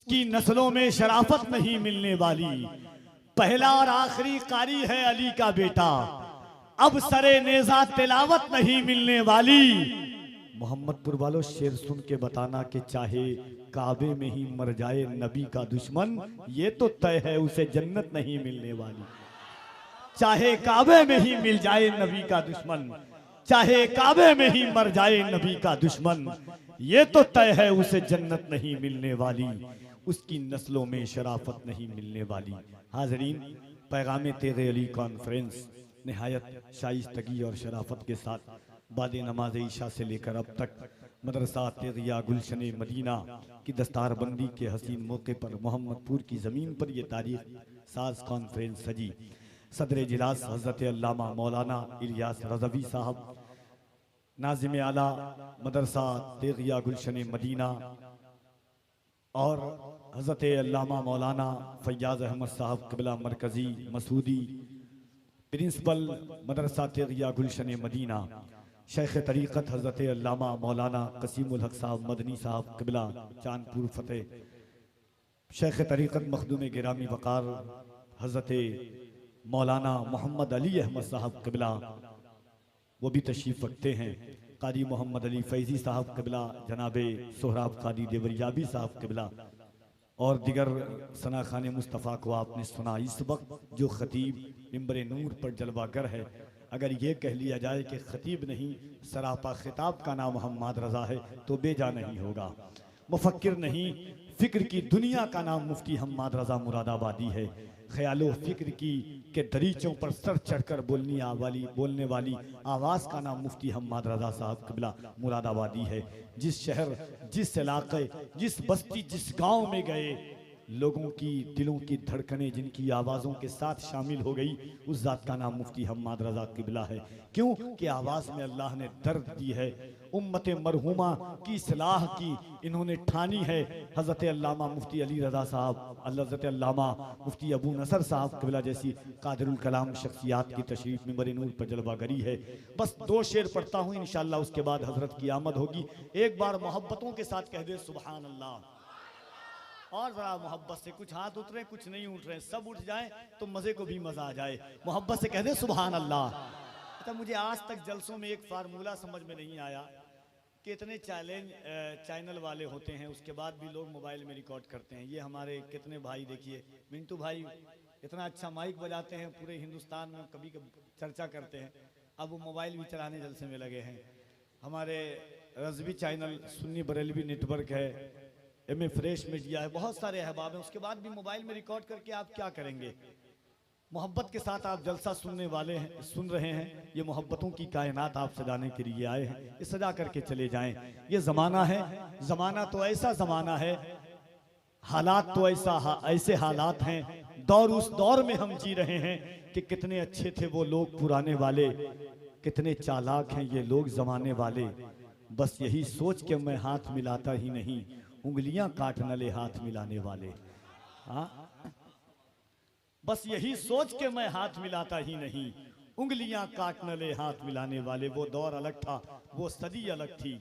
उसकी नस्लों में शराफत नहीं मिलने वाली। पहला और आखिरी कारी है अली का बेटा, अब सरे नेजा तिलावत नहीं मिलने वाली। मोहम्मदपुर वालों शेर सुन के बताना कि चाहे काबे में ही मर जाए नबी का दुश्मन, ये तो तय है उसे जन्नत नहीं मिलने वाली। चाहे काबे में ही मिल जाए नबी का दुश्मन, चाहे काबे में ही मर जाए नबी का दुश्मन, ये तो तय है उसे जन्नत नहीं मिलने वाली। उसकी नस्लों में शराफत नहीं मिलने वाली। हाजरीन, पैगाम तेरे अली कॉन्फ्रेंस निहायत शाइस्तगी और शराफत के साथ बाद नमाज ईशा से लेकर अब तक मदरसा तेगिया गुलशन मदीना की दस्तारबंदी के हसीन मौके पर मोहम्मदपुर की ज़मीन पर यह तारीख साज कॉन्फ्रेंस सजी। सदर जिलास हज़रत अल्लामा मौलाना इलियास रज़वी साहब, नाज़िम आला मदरसा तेगिया गुलशन मदीना और हज़रत अल्लामा मौलाना फैयाज़ अहमद साहब क़िबला मरकज़ी मसूदी, प्रिंसिपल मदरसा तेगिया गुलशन मदीना, शेख तरीक़त हज़रत अल्लामा मौलाना कसीमुल हक साहब मदनी साहब क़िबला चांदपुर फ़तेह, शेख तरीक़त मखदूम गिरामी वक़ार हज़रत मौलाना मोहम्मद अली अहमद साहब क़िबला, वो भी तशरीफ़ रखते हैं। क़ादी मोहम्मद अली फैज़ी साहब क़िबला, जनाबे सोहराब क़ादी देवरियाबी साहब क़िबला और दिगर सना खान मुस्तफ़ा को आपने सुना। इस वक्त जो ख़तीब मिंबर नूर पर जलवागर है, अगर ये कह लिया जाए कि ख़तीब नहीं सरापा खिताब का नाम मोहम्मद रज़ा है तो बेजा नहीं होगा। मुफक्किर नहीं, फ़िक्र की दुनिया का नाम मुफ्ती मोहम्मद रज़ा मुरादाबादी है। ख्यालो फ़िक्र की के दरीचों पर सर चढ़कर बोलने वाली आवाज़ का नाम मुफ्ती मोहम्मद रज़ा साहब क़िबला मुरादाबादी है। जिस शहर, जिस इलाके, जिस बस्ती, जिस गांव में गए, लोगों की दिलों की धड़कनें जिनकी आवाज़ों के साथ शामिल हो गई, उस ज़ात का नाम मुफ्ती मोहम्मद रज़ा क़िबला है। क्यों कि आवाज़ में अल्लाह ने दर्द दी है। उम्मत मरहूमा की इस्लाह की इन्होंने ठानी है। हज़रत अल्लामा मुफ्ती अली रज़ा साहब, हज़रत अल्लामा मुफ्ती अबू नसर साहब क़िबला जैसी कादिरुल कलाम शख्सियात की तशरीफ़ मिंबर नूर पर जलवागरी है। बस 2 शेर पढ़ता हूँ, इंशाअल्लाह उसके बाद हज़रत की आमद होगी। एक बार मोहब्बतों के साथ कह दे सुबहान अल्लाह, और ज़रा मोहब्बत से, कुछ हाथ उठ रहे कुछ नहीं उठ रहे, सब उठ जाए तो मज़े को भी मज़ा आ जाए। मोहब्बत से कह दे सुबहान अल्लाह। अच्छा, मुझे आज तक जलसों में एक फार्मूला समझ में नहीं आया कि इतने चैनल वाले होते हैं, उसके बाद भी लोग मोबाइल में रिकॉर्ड करते हैं। ये हमारे कितने भाई, देखिए मिंटू भाई इतना अच्छा माइक बजाते हैं, पूरे हिंदुस्तान में कभी कभी चर्चा करते हैं, अब वो मोबाइल भी चलाने जलसे में लगे हैं। हमारे रज़वी चैनल, सुन्नी बरेलवी नेटवर्क है, एम फ्रेश मीडिया है, बहुत सारे अहबाब हैं, उसके बाद भी मोबाइल में रिकॉर्ड करके आप क्या करेंगे। मोहब्बत के साथ आप जलसा सुनने वाले हैं, सुन रहे हैं, ये मोहब्बतों की कायनात आप सजाने के लिए आए हैं, ये सजा करके चले जाएं। ये ज़माना है, ज़माना तो ऐसा ज़माना है, हालात तो ऐसे हालात हैं, दौर उस दौर में हम जी रहे हैं कि कितने अच्छे थे वो लोग पुराने वाले, कितने चालाक हैं ये लोग ज़माने वाले। बस यही सोच के मैं हाथ मिलाता ही नहीं, उंगलियां काट न ले हाथ मिलाने वाले। हाँ, बस यही सोच के मैं हाथ मिलाता ही नहीं, उंगलियां काट न ले हाथ मिलाने वाले। वो दौर अलग था, वो सदी अलग थी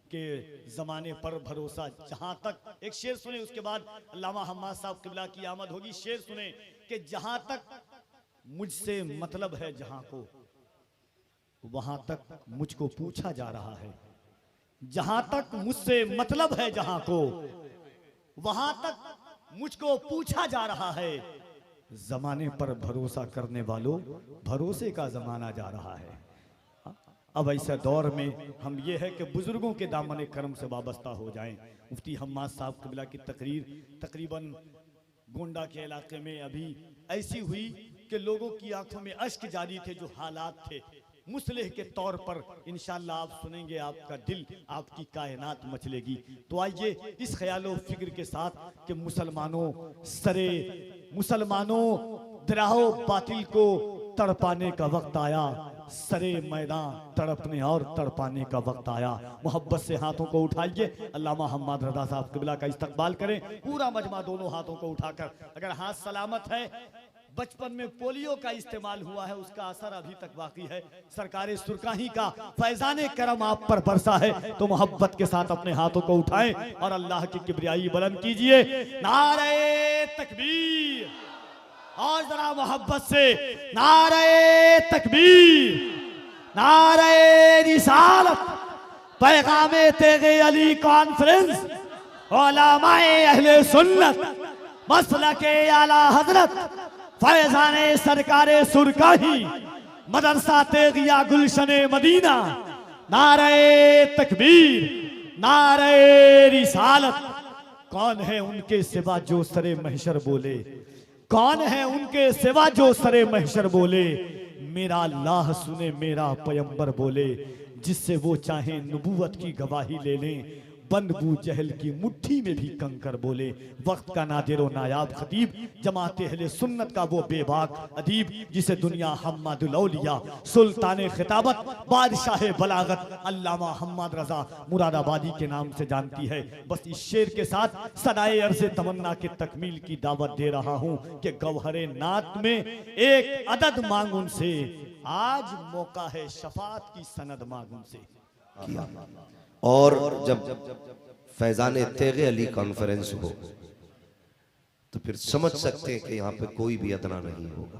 कि ज़माने पर भरोसा। जहां तक, एक शेर सुने उसके बाद अल्लामा हम्माद साहब क़िबला की आमद होगी। शेर सुने कि जहां तक मुझसे मतलब है जहां को, वहां तक मुझको पूछा जा रहा है। जहां तक मुझसे मतलब है जहां को, वहां तक मुझको पूछा जा रहा है। जमाने पर भरोसा करने वालों, भरोसे का जमाना जा रहा है। अब ऐसे दौर में हम ये है कि बुजुर्गों के दामन करम से वाबस्ता हो जाएं। मुफ्ती हम्माद साहब क़िबला की तकरीर तकरीबन गोंडा के इलाके में अभी ऐसी हुई कि लोगों की आंखों में अश्क जारी थे। जो हालात थे मुसलह के तौर पर, इंशाअल्लाह आप सुनेंगे, आपका दिल, आपकी कायनात मचलेगी। तो आइए इस ख्यालो फिक्र के साथ कि मुसलमानों दराहो बातिल को तड़पाने का वक्त आया, सरे मैदान तड़पने और तड़पाने का वक्त आया। मोहब्बत से हाथों को उठाइए, अल्लामा हम्माद रज़ा साहब क़िबला का इस्तकबाल करें। पूरा मजमा दोनों हाथों को उठाकर, अगर हाथ सलामत है बचपन में पोलियो का इस्तेमाल हुआ है, उसका असर अभी तक बाकी है। सरकारे सुरकाही का फैजाने करम आप पर बरसा है, तो मोहब्बत के साथ अपने हाथों को उठाएं और अल्लाह की किबरियाई बुलंद कीजिए। नारे तकबीर, और जरा मोहब्बत से नारे तकबीर, नारे रिसालत, पैगामे तेगे अली कॉन्फ्रेंस, उलमाए अहले सुन्नत, मसलके आला हजरत, फैजाने सरकारे सुरकाही, मदरसा तेगिया गुलशने मदीना। नारे तकबीर, नारे रिसालत। कौन है उनके सिवा जो सरे महशर बोले, कौन है उनके सिवा जो सरे महशर बोले, मेरा अल्लाह सुने मेरा पैगंबर बोले, जिससे वो चाहे नबूवत की गवाही ले लें, बंद बू जहल की मुट्ठी में भी कंकर बोले। वक्त का नादिरो नायाब खतीब, जमाते अहले सुन्नत का वो बेबाक अदीब, जिसे दुनिया हम्मादुल औलिया, सुल्तान खिताबत, बादशाह बलागत, अल्लामा हम्मद रजा मुरादाबादी के नाम से जानती है। बस इस शेर के साथ सदाए अर्ज़े तमन्ना के तकमील की दावत दे रहा हूँ कि गौहरे नात में एक अदद मांग उनसे, आज मौका है शफात की सनद मांग उनसे किया। और जब फैजाने तेगे अली कॉन्फ्रेंस हो तो फिर समझ सकते हैं कि यहाँ पे कोई भी अदना नहीं होगा,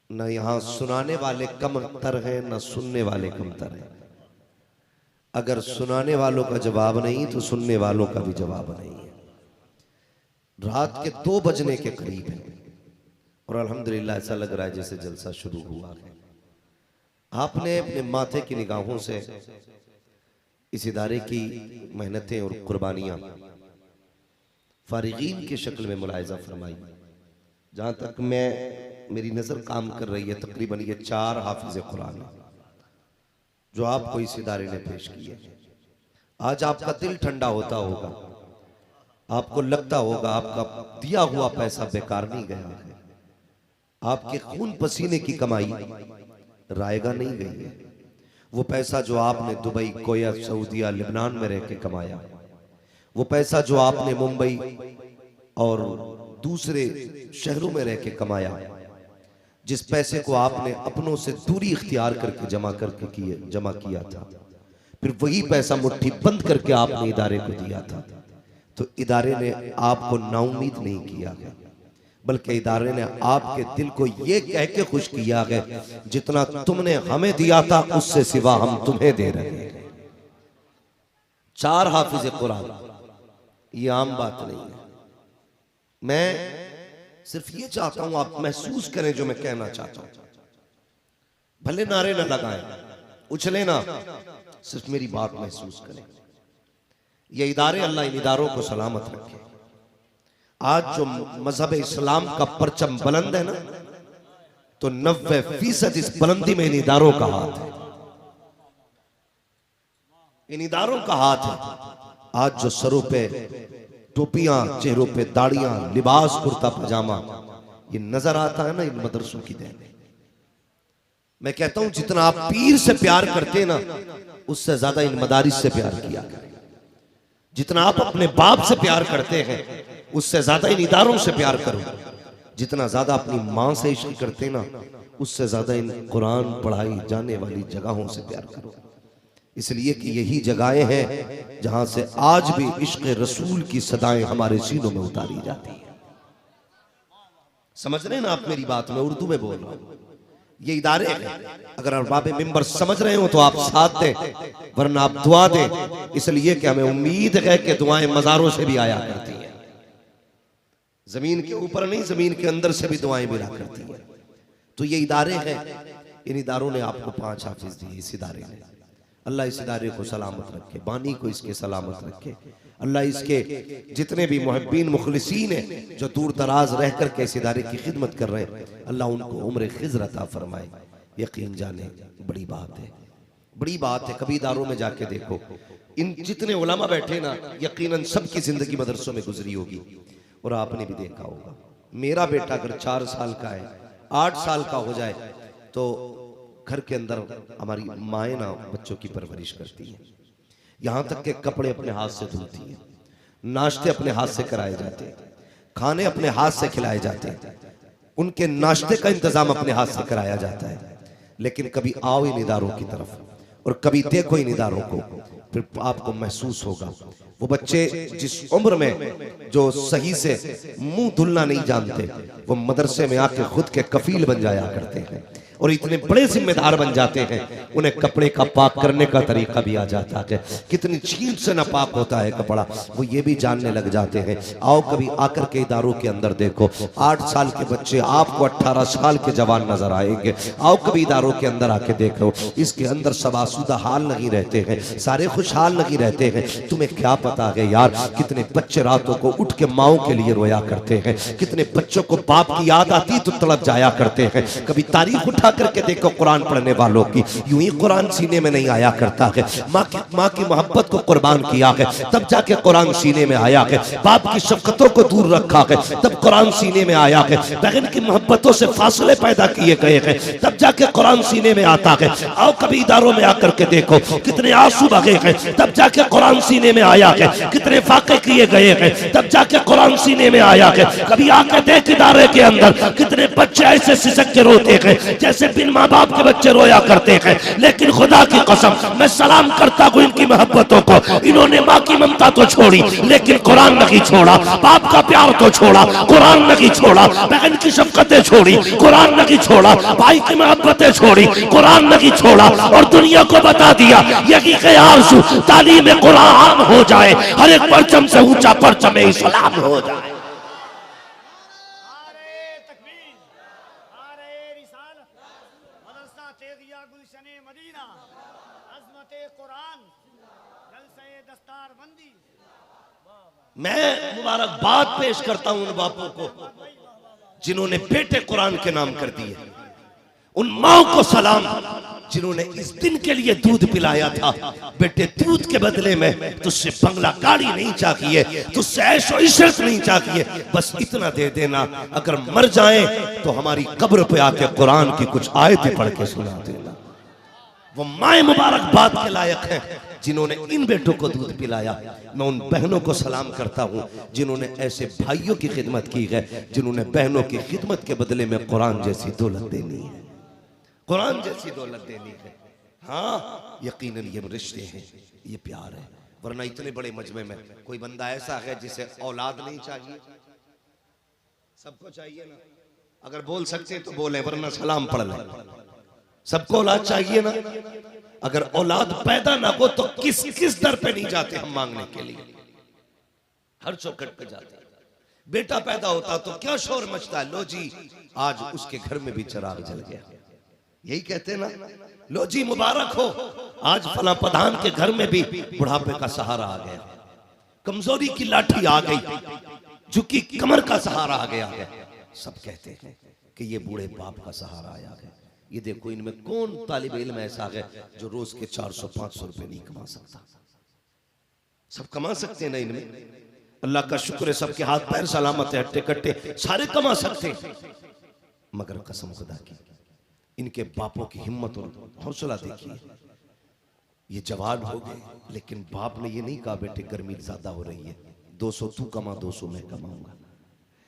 न यहाँ सुनाने वाले कमतर हैं न सुनने वाले कमतर हैं। अगर सुनाने वालों का जवाब नहीं तो सुनने वालों का भी जवाब नहीं है। रात के 2 बजने के करीब है और अल्हम्दुलिल्लाह ऐसा लग रहा है जैसे जलसा शुरू हुआ है। आपने अपने माथे की निगाहों से इस इदारे की मेहनतें और कुर्बानियां फारिगीन की शक्ल में मुलाहिजा फरमाई। जहां तक मेरी नजर काम कर रही है, तकरीबन ये 4 हाफिज कुरान जो आपको इस इदारे ने पेश किए। आज आपका दिल ठंडा होता होगा, आपको लगता होगा आपका दिया हुआ पैसा बेकार नहीं गया है, आपके खून पसीने की कमाई रायगा नहीं गई है। वो पैसा जो आपने दुबई, कोया, सऊदिया, लेबनान में रह के कमाया, वो पैसा जो आपने मुंबई और दूसरे शहरों में रह के कमाया, जिस पैसे को आपने अपनों से दूरी इख्तियार करके जमा किया था, फिर वही पैसा मुट्ठी बंद करके आपने इदारे को दिया था, तो इदारे ने आपको नाउम्मीद नहीं किया है, बल्कि इदारे ने आपके दिल को ये कह के खुश किया है, जितना तुमने हमें दिया था उससे सिवा हम तुम्हें दे रहे हैं। 4 हाफिज कुरान, ये आम बात नहीं है। मैं सिर्फ ये चाहता हूं आप महसूस करें जो मैं कहना चाहता हूं। भले नारे न लगाएं, उछले ना, सिर्फ मेरी बात महसूस करें। ये इदारे अल्लाह इन इदारों को सलामत रखे। आज जो मजहब इस्लाम का परचम बुलंद है ना, तो 90% इस बुलंदी में इन इदारों का हाथ है, इन इदारों का हाथ है। आज जो सरों पे टोपियां, चेहरों पे दाढ़ियां, लिबास कुर्ता पजामा ये नजर आता है ना, इन मदरसों की देन है। मैं कहता हूं जितना आप पीर से प्यार करते ना, उससे ज्यादा इन मदारिस से प्यार किया करें। जितना आप अपने बाप से प्यार करते हैं, उससे ज्यादा इन इदारों से प्यार करो। जितना ज्यादा अपनी मां से इश्क करते ना, उससे ज्यादा इन कुरान पढ़ाई जाने वाली जगहों से प्यार करो। इसलिए कि यही जगहें हैं जहां से आज भी इश्क रसूल की सदाएं हमारे सीनों में उतारी जाती है। समझ रहे हैं ना आप मेरी बात? में उर्दू में बोल रहा हूं। ये इदारे हैं, अगर अरबाब मिंबर समझ रहे हो तो आप साथ दें, वरना आप दुआ दें। इसलिए कि हमें उम्मीद है कि दुआएं मज़ारों से भी आया करती हैं, जमीन के ऊपर नहीं, जमीन के अंदर से भी दुआएं मिला करती हैं। तो ये इदारे हैं, इन इदारों ने आपको 5 हाफिज दिए। इस इदारे ने, अल्लाह इस इदारे को सलामत रखे, बानी को इसके सलामत रखे। अल्लाह इसके जितने भी मुहब्बीन मुखलिसीन हैं जो दूर दराज रह कर के इस इदारे की खिदमत कर रहे हैं, अल्लाह उनको उम्र खिज़्र अता फरमाए। यकीन जाने बड़ी बात है, बड़ी बात है। कभी इदारों में जाके देखो, इन जितने उलमा बैठे ना, यकीनन सबकी जिंदगी मदरसों में गुजरी होगी। और आपने भी देखा होगा, मेरा बेटा अगर 4 साल का है, 8 साल का हो जाए, तो घर के अंदर हमारी माएँ ना बच्चों की परवरिश करती हैं। यहाँ तक के कपड़े अपने हाथ से धुलती हैं, नाश्ते अपने हाथ से कराए जाते हैं, खाने अपने हाथ से खिलाए जाते हैं। उनके नाश्ते का इंतजाम अपने हाथ से कराया जाता है। लेकिन कभी आओ इन इदारों की तरफ और कभी देखो इन इदारों को, फिर आपको महसूस होगा वो बच्चे जिस उम्र में जो सही से मुंह धुलना नहीं जानते, वो मदरसे में आके खुद के कफील बन जाया करते हैं और इतने बड़े जिम्मेदार बन जाते हैं, उन्हें कपड़े का पाक करने का तरीका भी आ जाता है, कितनी छींट से नापाक होता है कपड़ा, वो ये भी जानने लग जाते हैं। आओ कभी आकर के इदारों के अंदर देखो, 8 साल के बच्चे आपको 18 साल के जवान नजर आएंगे। आओ कभी इदारों के अंदर आके देखो, इसके अंदर सब आसूदा हाल नहीं रहते हैं, सारे खुशहाल नहीं रहते हैं। तुम्हें क्या पता है यार, कितने बच्चे रातों को उठ के माओ के लिए रोया करते हैं, कितने बच्चों को बाप की याद आती तो तड़प जाया करते हैं। कभी तारीख उठा करके देखो कुरान पढ़ने वालों की, यूं ही कुरान सीने में नहीं आया करता है। माँ की मोहब्बत को कुर्बान किया है तब जाके कुरान सीने में आया है, बाप की शफकतों को दूर रखा है तब कुरान सीने में आया है, बहन की मोहब्बतों से फासले पैदा किए गए हैं तब जाके कुरान सीने में आता है। आओ कभी इदारों में आकर के देखो, कितने आंसू बहे हैं तब जाके कुरान सीने में आया है, कितने फाके किए गए हैं तब जाके कुरान सीने में आया है। कभी आके देख इदारे के अंदर कितने बच्चे ऐसे सिसक के रोते हैं जैसे बिन माँ बाप के बच्चे रोया करते हैं। लेकिन खुदा की कसम मैं सलाम करता हूँ इनकी मोहब्बतों को, इन्होंने माँ की ममता तो छोड़ी लेकिन कुरान नहीं छोड़ा, बाप का प्यार तो छोड़ा कुरान नहीं छोड़ा, बहन की शफकतें छोड़ी कुरान नहीं छोड़ा, भाई की मोहब्बतें छोड़ी कुरान नहीं छोड़ा, और दुनिया को बता दिया यही आरज़ू तालीम कुरान हो जाए, हर एक परचम से ऊंचा परचम इस्लाम हो जाए। मैं मुबारकबाद पेश करता हूं उन बापों को जिन्होंने बेटे कुरान के नाम कर दिए, उन माओ को सलाम जिन्होंने इस दिन के लिए दूध पिलाया था। बेटे दूध के बदले में तुझसे बंगला गाड़ी नहीं चाहिए, तुझसे ऐशो इशरत नहीं चाहिए, बस इतना दे देना, अगर मर जाए तो हमारी कब्र पे आके कुरान की कुछ आयतें पढ़ के सुना देना। वो माए मुबारकबाद के लायक हैं जिन्होंने इन बेटों को दूध पिलाया। मैं उन बहनों को सलाम करता हूं जिन्होंने ऐसे भाइयों की खिदमत की है, जिन्होंने बहनों की खिदमत के बदले में कुरान जैसी दौलत देनी है, कुरान जैसी दौलत देनी है। हाँ यकीनन ये रिश्ते हैं, ये प्यार है, वरना इतने बड़े मजमे में कोई बंदा ऐसा है जिसे औलाद नहीं चाहिए? सबको चाहिए ना, अगर बोल सकते तो बोले, वरना सलाम पढ़ लें। सबको औलाद चाहिए ना, अगर औलाद पैदा ना हो तो किस किस दर पे नहीं जाते हम मांगने के लिए, हर चौखट पे जाते। बेटा पैदा होता तो क्या शोर मचता, लो जी आज उसके घर में भी चिराग जल गया, यही कहते ना, लो जी मुबारक हो आज फला प्रधान के घर में भी बुढ़ापे का सहारा आ गया, कमजोरी की लाठी आ गई, झुकी कमर का सहारा आ गया। सब कहते हैं कि ये बूढ़े बाप का सहारा आया है। ये देखो इनमें कौन तालिब इल्म ऐसा है जो रोज के 400-500 रुपए नहीं कमा सकता? सब कमा सकते हैं ना इनमें, अल्लाह का शुक्र है सबके हाथ पैर सलामत है, हट्टे कट्टे सारे कमा सकते हैं, मगर कसम खुदा की इनके बापों की हिम्मत और हौसला देखिए। ये जवान हो गए लेकिन बाप ने ये नहीं कहा बेटे गर्मी ज्यादा हो रही है 200 तू कमा 200 मैं कमाऊंगा,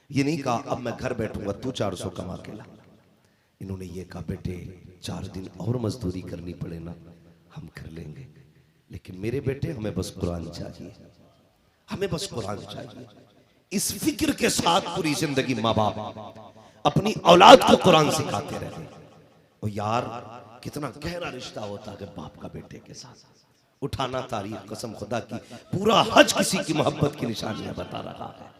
ये नहीं कहा अब मैं घर बैठूंगा तू 400 कमा के ला। इन्होंने ये कहा बेटे 4 दिन और मजदूरी करनी पड़े ना हम कर लेंगे, लेकिन मेरे बेटे हमें बस कुरान चाहिए, हमें बस कुरान चाहिए। इस फिक्र के साथ पूरी जिंदगी माँ बाप अपनी औलाद को कुरान सिखाते रहे। और यार कितना गहरा रिश्ता होता है बाप का बेटे के साथ। उठाना तारीख कसम खुदा की, पूरा हज किसी की मोहब्बत की निशानियां बता रहा है।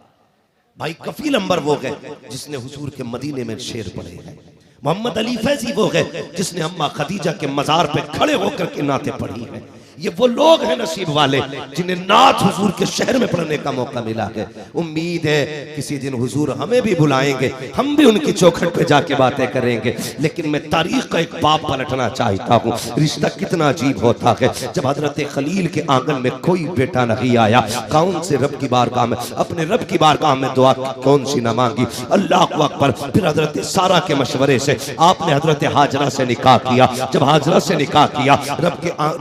भाई कफील अंबर वो गए जिसने हुजूर के मदीने में शेर पढ़े हैं, मोहम्मद अली फैजी वो गए जिसने अम्मा खदीजा के मजार पे खड़े होकर के नाते पढ़ी हैं। ये वो लोग हैं नसीब वाले जिन्हें नात हुजूर के शहर में पढ़ने का मौका मिला है। उम्मीद है किसी दिन हुजूर हमें भी बुलाएंगे, हम भी उनकी चौखट पे जाके बातें करेंगे। लेकिन मैं तारीख का एक बाप पलटना चाहता हूँ। रिश्ता कितना अजीब होता है जब हजरत खलील के आंगन में कोई बेटा नहीं आया, कौन से रब की बारगाह में, अपने रब की बारगाह में दुआ कौन सी न मांगी। अल्लाह अकबर। फिर हजरत सारा के मशवरे से आपने हजरत हाजरा से निकाह किया। जब हाजरा से निकाह किया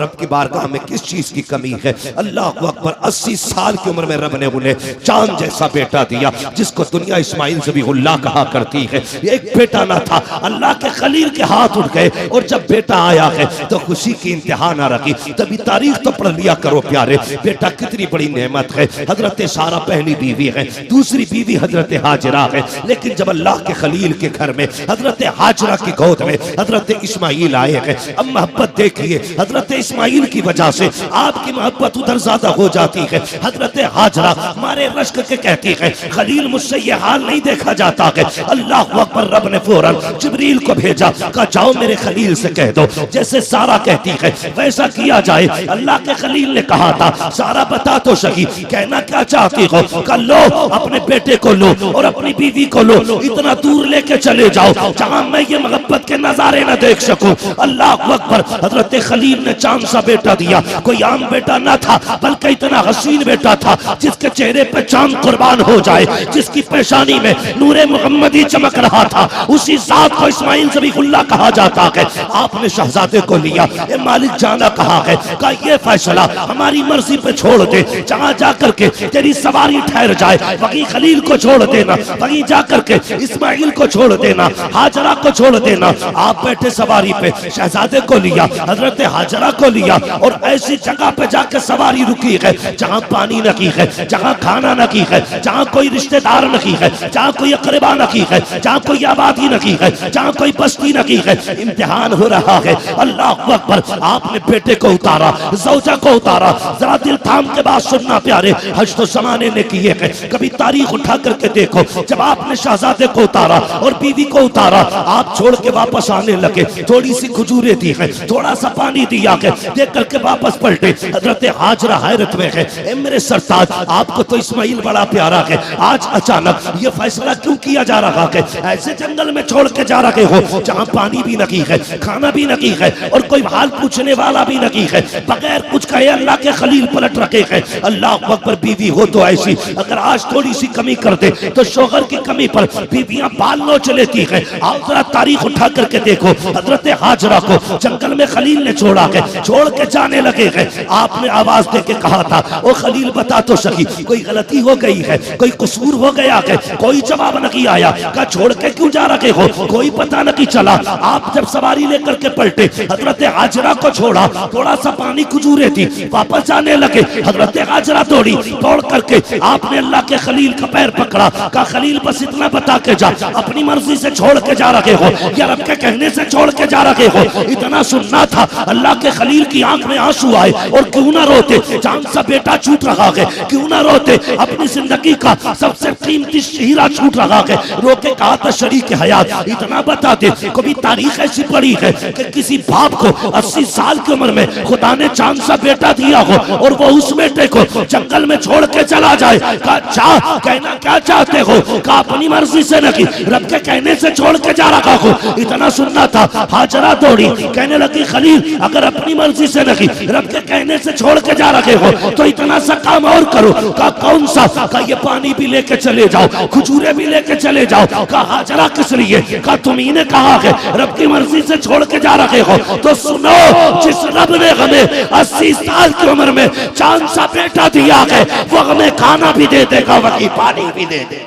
रब की बारगाह में किस चीज की कमी है। अल्लाह अकबर, 80 साल की उम्र में रब ने उन्हें चांद जैसा बेटा दिया, जिसको दुनिया इस्माइल ज़बीहुल्लाह कहा करती है। एक बेटा ना था, अल्लाह के खलील के हाथ उठ गए, और जब बेटा आया है तो खुशी की इंतहा ना रखी। तभी तारीख तो पढ़ लिया करो प्यारे, बेटा कितनी बड़ी नेमत है। हजरत सारा पहली बीवी है, दूसरी बीवी हजरत हाजरा है, लेकिन जब अल्लाह के खलील के घर में हजरत हाजरा की गोद में हजरत इस्माइल आए हैं, अब मोहब्बत देखिए, हजरत इस्माइल की वजह से आपकी मोहब्बत उधर ज्यादा हो जाती है। हजरत हाजरा मारे रश्क के कहती है, खलील मुझसे ये हाल नहीं देखा जाता है। अल्लाह अकबर, रब ने फौरन जिब्रील को भेजा, कहा जाओ मेरे खलील से कह दो जैसे सारा कहती है वैसा किया जाए। अल्लाह के खलील ने कहा था, सारा बता तो सही कहना क्या चाहती हो। कहा लो, अपने बेटे को लो और अपनी बीवी को लो, इतना दूर लेके चले जाओ जहां मैं ये मोहब्बत के नजारे न देख सकूं। अल्लाह अकबर, हजरत खलील ने चांद सा बेटा दिया। कोई आम बेटा ना था, बल्कि इतना हसीन बेटा था जिसके चेहरे पे चांद कुर्बान हो जाए, जिसकी पेशानी में नूरे मुहम्मदी चमक रहा था। उसी जात को इस्माइल ज़बीहुल्लाह कहा जाता है। आपने शहजादे को लिया, ए मालिक जाना कहा है, का ये फैसला हमारी मर्जी पे छोड़ दे, जहां जाकर के तेरी सवारी ठहर जाए वहीं खलील को छोड़ देना, वहीं जाकर के इस्माइल को छोड़ देना, हाजरा को छोड़ देना। आप बैठे सवारी पे, शहजादे को लिया, हजरत हाजरा को लिया, और ऐसी जगह पे जाकर सवारी रुकी है जहां पानी नहीं है, जहां खाना नहीं है, जहां कोई रिश्तेदार नहीं है, जहां कोई अकरबा नहीं है, जहां कोई आबादी नहीं है, जहां कोई बस्ती नहीं है। इम्तिहान हो रहा है। अल्लाह अकबर, आपने बेटे को उतारा, ज़ौजा को उतारा। जरा दिल थाम के बात सुनना प्यारे, हज तो ज़माने ने किए हैं, कभी तारीख उठा करके देखो। जब आपने शहजादे को उतारा और बीवी को उतारा, आप छोड़ के वापस आने लगे, थोड़ी सी खजूरें दी है, थोड़ा सा पानी दिया है, देख करके वापस पलटे। हजरत हाजरा हैरत में है, ए मेरे सरताज, आपको तो इस्माइल बड़ा प्यारा है, आज अचानक ये फैसला क्यों किया जा रहा है? ऐसे जंगल में छोड़ के जा रहे हो जहां पानी भी नहीं है, खाना भी नहीं है, और कोई हाल पूछने वाला भी नहीं है। बगैर कुछ कहे अल्लाह के खलील पलट रखे हैं। अल्लाह अकबर, बीवी हो तो ऐसी, अगर आज थोड़ी सी कमी कर दे तो शोहर की कमी पर बीवियां बाल नोच लेती है। आप जरा तारीख उठा करके देखो, हजरत हाजरा को जंगल में खलील ने छोड़ा है, छोड़ के जाने लगे हैं। आपने आवाज दे के कहा था, ओ खलील बता तो सही कोई गलती हो गई है, कोई कसूर हो गया है? कोई जवाब नहीं आया। कहा छोड़ के क्यों जा रहे हो? कोई पता नहीं चला। आप जब सवारी लेकर के पलटे, हजरत हाजरा को छोड़ा, थोड़ा सा पानी खजूरे थी, वापस जाने लगे। हजरत हाजरा दौड़ी, दौड़ करके आपने अल्लाह के खलील का पैर पकड़ा। कहा खलील बस इतना बता के जा, अपनी मर्जी से छोड़ के जा रहे हो या रब के कहने से छोड़ के जा रहे हो? इतना सुनना था। अल्लाह के खलील की आंख में आंसू आए, और क्यों ना रोते, चांद सा बेटा छूट रहा है, क्यों ना रोते, अपनी जिंदगी का सबसे कीमती हीरा छूट रहा है। रोके कहा था शरीक हयात, इतना बता दे, कभी तारीख ऐसी पड़ी है कि किसी बाप को 80 साल की उम्र में खुदा ने चांद सा बेटा दिया हो और वो उस बेटे को जंगल में छोड़ के चला जाए? कहा चाह कहना क्या चाहते हो? कहा अपनी मर्जी से नहीं, रब के कहने से छोड़ के जा रहा हो। इतना सुनना था। हाजरा दौड़ी, कहने लगी खलील अगर अपनी मर्जी से नहीं, रब के कहने से छोड़ के जा रहे हो तो इतना सा काम और करो। कहा कौन सा? कहा ये पानी भी लेके चले जाओ, खजूरे भी लेके चले जाओ। कहा हाजरा किस लिए? कहा तुम्ही ने कहा है रब की मर्जी से छोड़ के जा रहे हो, तो सुनो, जिस रब ने हमें 80 साल की उम्र में चांद सा बेटा दिया है, वो हमें खाना भी दे देगा, वही पानी भी दे देगा।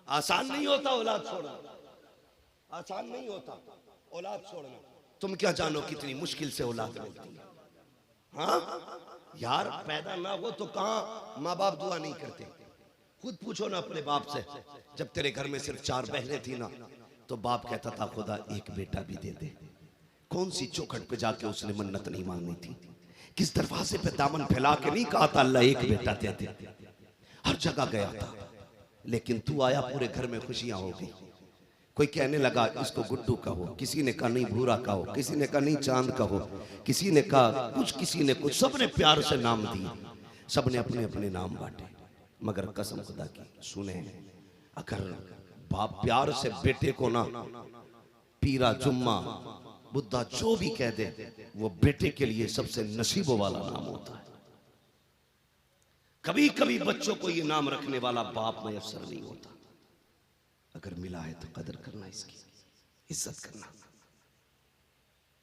आसान नहीं होता औलाद छोड़ना, आसान नहीं होता औलाद छोड़ना। तुम क्या जानो कितनी मुश्किल से औलाद मिलती है। हाँ यार, पैदा ना हो तो कहाँ माँ बाप दुआ नहीं करते। खुद पूछो ना अपने बाप से, जब तेरे घर में सिर्फ 4 बहनें थी ना, तो बाप कहता था खुदा एक बेटा भी दे दे। कौन सी चौखट पे जाके उसने मन्नत नहीं मांगनी थी, किस दरवाजे पे दामन फैला के नहीं कहा था अल्लाह एक बेटा दे दे। हर जगह गया था, लेकिन तू आया पूरे घर में खुशियां हो गई। कोई कहने लगा इसको गुड्डू कहो, किसी ने कहा नहीं भूरा कहो, किसी ने कहा नहीं चांद कहो, किसी ने कहा कुछ, किसी ने कुछ, सबने प्यार से नाम दिए, सबने अपने अपने नाम बांटे। मगर कसम खुदा की सुने, अगर बाप प्यार से बेटे को ना पीरा, जुम्मा, बुद्धा जो भी कह दे, वो बेटे के लिए सबसे नसीबों वाला नाम होता है। कभी कभी बच्चों को ये नाम रखने वाला बाप मैसर नहीं होता। अगर मिला है तो कदर करना इसकी। इज्जत करना।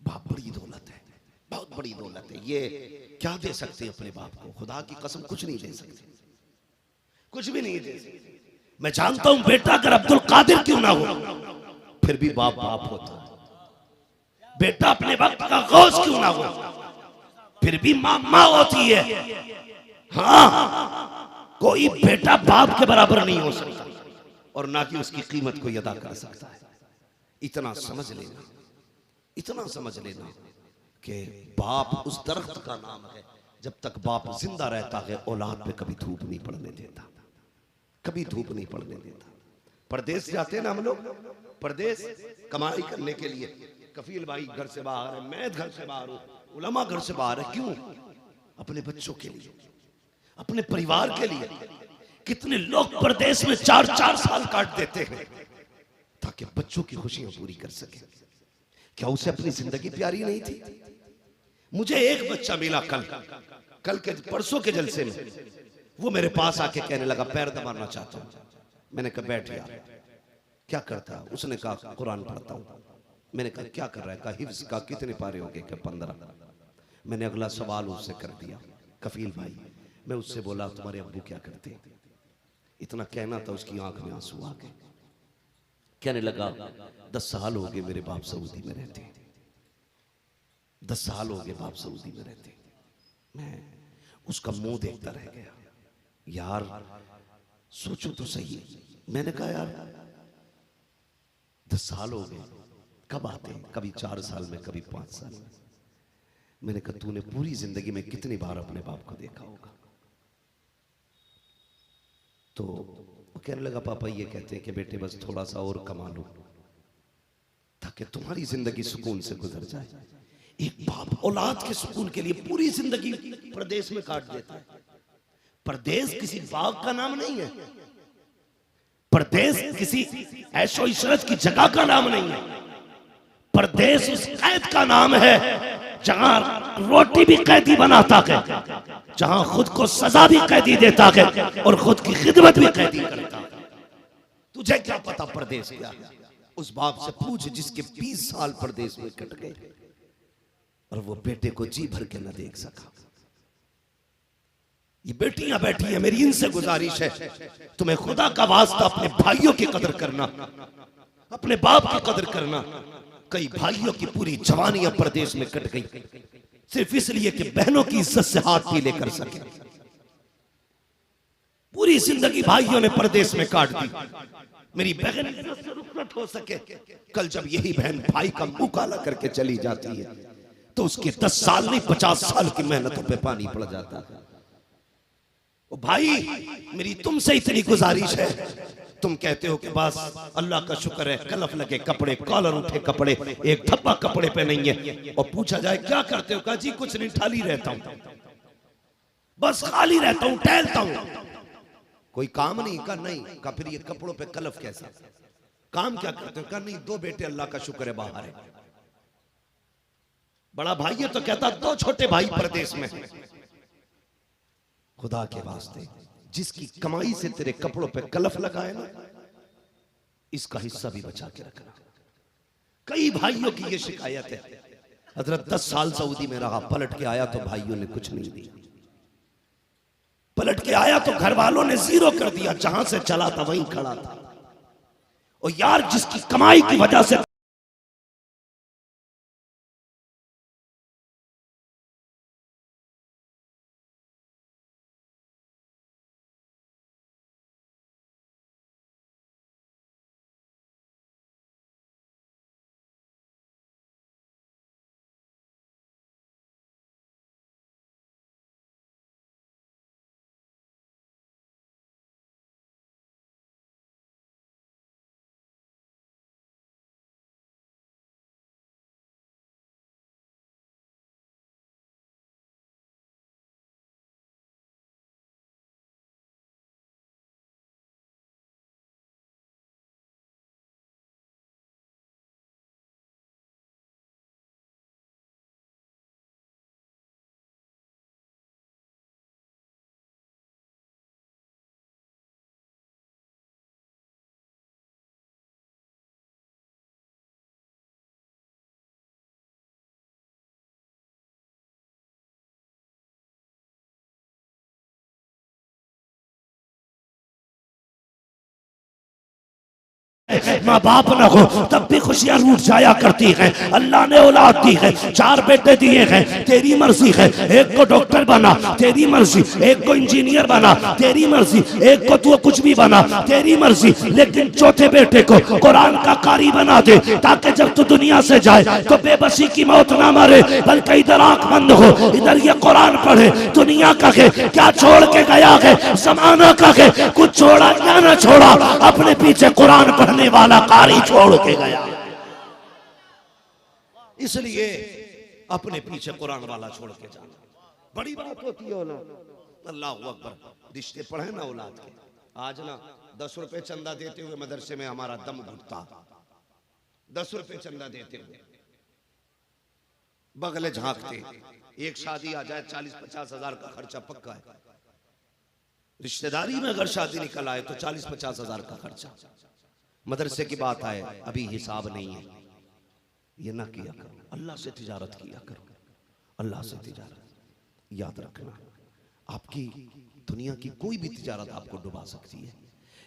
बाप बड़ी दौलत है, बहुत बड़ी दौलत है। ये क्या दे सकते अपने बाप को? खुदा की कसम कुछ नहीं दे सकते, कुछ भी नहीं दे सकते। मैं जानता हूं बेटा अगर अब्दुल कादिर क्यों ना हो, फिर भी बाप बाप होता है। बेटा अपने वक्त का गौस क्यों ना हो, फिर भी मां मां होती है। हाँ, कोई बेटा बाप के बराबर नहीं हो सकता, और ना कि उसकी कीमत कोई अदा कर सकता है। इतना समझ लेना, इतना समझ लेना कि बाप उस दरख्त का नाम है, जब तक बाप जिंदा रहता है औलाद पे कभी धूप नहीं पड़ने देता, कभी धूप नहीं पड़ने देता। परदेश जाते हैं ना हम लोग, परदेश कमाई करने के लिए। कफील भाई घर से बाहर है, मैं घर से बाहर हूं, उलमा घर से बाहर है। क्यों? अपने बच्चों के लिए, अपने परिवार के लिए। कितने लोग परदेश में 4-4 साल काट देते हैं ताकि बच्चों की खुशियां पूरी कर सके। क्या उसे अपनी जिंदगी प्यारी नहीं थी? मुझे एक बच्चा मिला कल के परसों के जलसे में, वो मेरे पास आके कहने लगा पैर दबाना चाहता हूं। मैंने कहा बैठ यार, क्या करता? उसने कहा कुरान पढ़ता हूं। मैंने कहा क्या कर रहा है? कहा हिफ्ज का कितने पारे हो गए? 15। मैंने अगला सवाल उससे कर दिया, कफील भाई। मैं उससे बोला तुम्हारे अब्बू क्या करते हैं? इतना कहना था, उसकी आंख में आंसू आ गए। कहने लगा 10 साल हो गए मेरे बाप सऊदी में रहते, 10 साल हो गए बाप सऊदी में रहते। मैं उसका मुंह देखता रह गया। यार सोचो तो सही। मैंने कहा यार 10 साल हो गए, कब आते हैं? कभी 4 साल में, कभी 5 साल में। मैंने कहा तूने पूरी जिंदगी में कितनी बार अपने बाप को देखा होगा? तो वो कहने लगा पापा ये कहते हैं कि बेटे बस थोड़ा सा और कमा लो ताकि तुम्हारी जिंदगी सुकून से गुजर जाए। एक बाप औलाद के सुकून के लिए पूरी जिंदगी प्रदेश में काट देता है। प्रदेश किसी बाग का नाम नहीं है, प्रदेश किसी ऐशो इशरत की जगह का नाम नहीं है। प्रदेश उस कैद का नाम है जहां रोटी भी कैदी बनाता है, जहां खुद को सजा भी कैदी देता है और खुद की खिदमत भी कैदी करता है। तुझे क्या पता प्रदेश क्या है? उस बाप से पूछ जिसके 20 साल प्रदेश में कट गए और वो बेटे को जी भर के न देख सका। ये बेटियां बैठी हैं, मेरी इनसे गुजारिश है तुम्हें खुदा का वास्ता अपने भाइयों की कदर करना, अपने बाप की कदर करना। कई भाइयों की पूरी जवानियां प्रदेश में कट गई सिर्फ इसलिए कि बहनों की इज्जत से हाथ पीले कर सके। पूरी जिंदगी भाइयों ने प्रदेश में काट दी, मेरी बहन इज्जत से रुखसत हो सके। कल जब यही बहन भाई का मुंह काला करके चली जाती है तो उसके 10 साल नहीं 50 साल की मेहनतों पे पानी पड़ जाता है। ओ भाई मेरी तुमसे इतनी गुजारिश है, तुम कहते हो कि बस अल्लाह का शुक्र है कलफ लगे कपड़े, कॉलर उठे कपड़े, एक धब्बा कपड़े पे नहीं है। और पूछा जाए क्या करते हो? कहा जी कुछ नहीं, खाली रहता हूं, बस खाली रहता हूं, टहलता हूं, कोई काम नहीं। का नहीं। का फिर ये कपड़ों पे कलफ कैसा? काम क्या करते हो? का नहीं, 2 बेटे अल्लाह का शुक्र है बाहर है। बड़ा भाई है तो कहता 2 छोटे भाई प्रदेश में। खुदा के वास्ते जिसकी कमाई से तेरे कपड़ों पे कलफ लगाए ना, इसका हिस्सा भी बचा के रखना। कई भाइयों की ये शिकायत है, हजरत 10 साल सऊदी में रहा, पलट के आया तो भाइयों ने कुछ नहीं दिया, पलट के आया तो घर वालों ने 0 कर दिया, जहां से चला था वहीं खड़ा था। और यार जिसकी कमाई की वजह से माँ बाप न हो तब भी खुशियां रूठ जाया करती हैं। अल्लाह ने औलाद दी है, 4 बेटे दिए हैं, तेरी मर्जी है। एक को डॉक्टर बना, तेरी मर्जी। एक को इंजीनियर बना, तेरी मर्जी। एक को तू कुछ भी बना, तेरी मर्जी। लेकिन चौथे बेटे को कुरान का कारी बना दे, ताकि जब तू दुनिया से जाए तो बेबसी की मौत ना मरे, बल्कि इधर आंख बंद हो, इधर ये कुरान पढ़े। दुनिया का है क्या छोड़ के गया है, जमाना का है कुछ छोड़ा या ना छोड़ा, अपने पीछे कुरान पढ़ने वाला कारी छोड़ के गया। इसलिए अपने पीछे कुरान वाला छोड़ के जाना बड़ी बात होती है। अल्लाह अकबर। रिश्ते पढ़े ना औलाद के। आज ना 10 रुपए चंदा देते हुए मदरसे में हमारा दम घुटता। 10 रुपए चंदा देते हुए बगले झांकते। एक शादी आ जाए 40-50 हजार का खर्चा पक्का है। रिश्तेदारी में अगर शादी निकल आए तो 40-50 हजार का खर्चा। मदरसे की बात आए अभी हिसाब नहीं है, ये ना किया करो। अल्लाह से तिजारत किया करो, अल्लाह से तिजारत। याद रखना, आपकी दुनिया की कोई भी तिजारत आपको डुबा सकती है,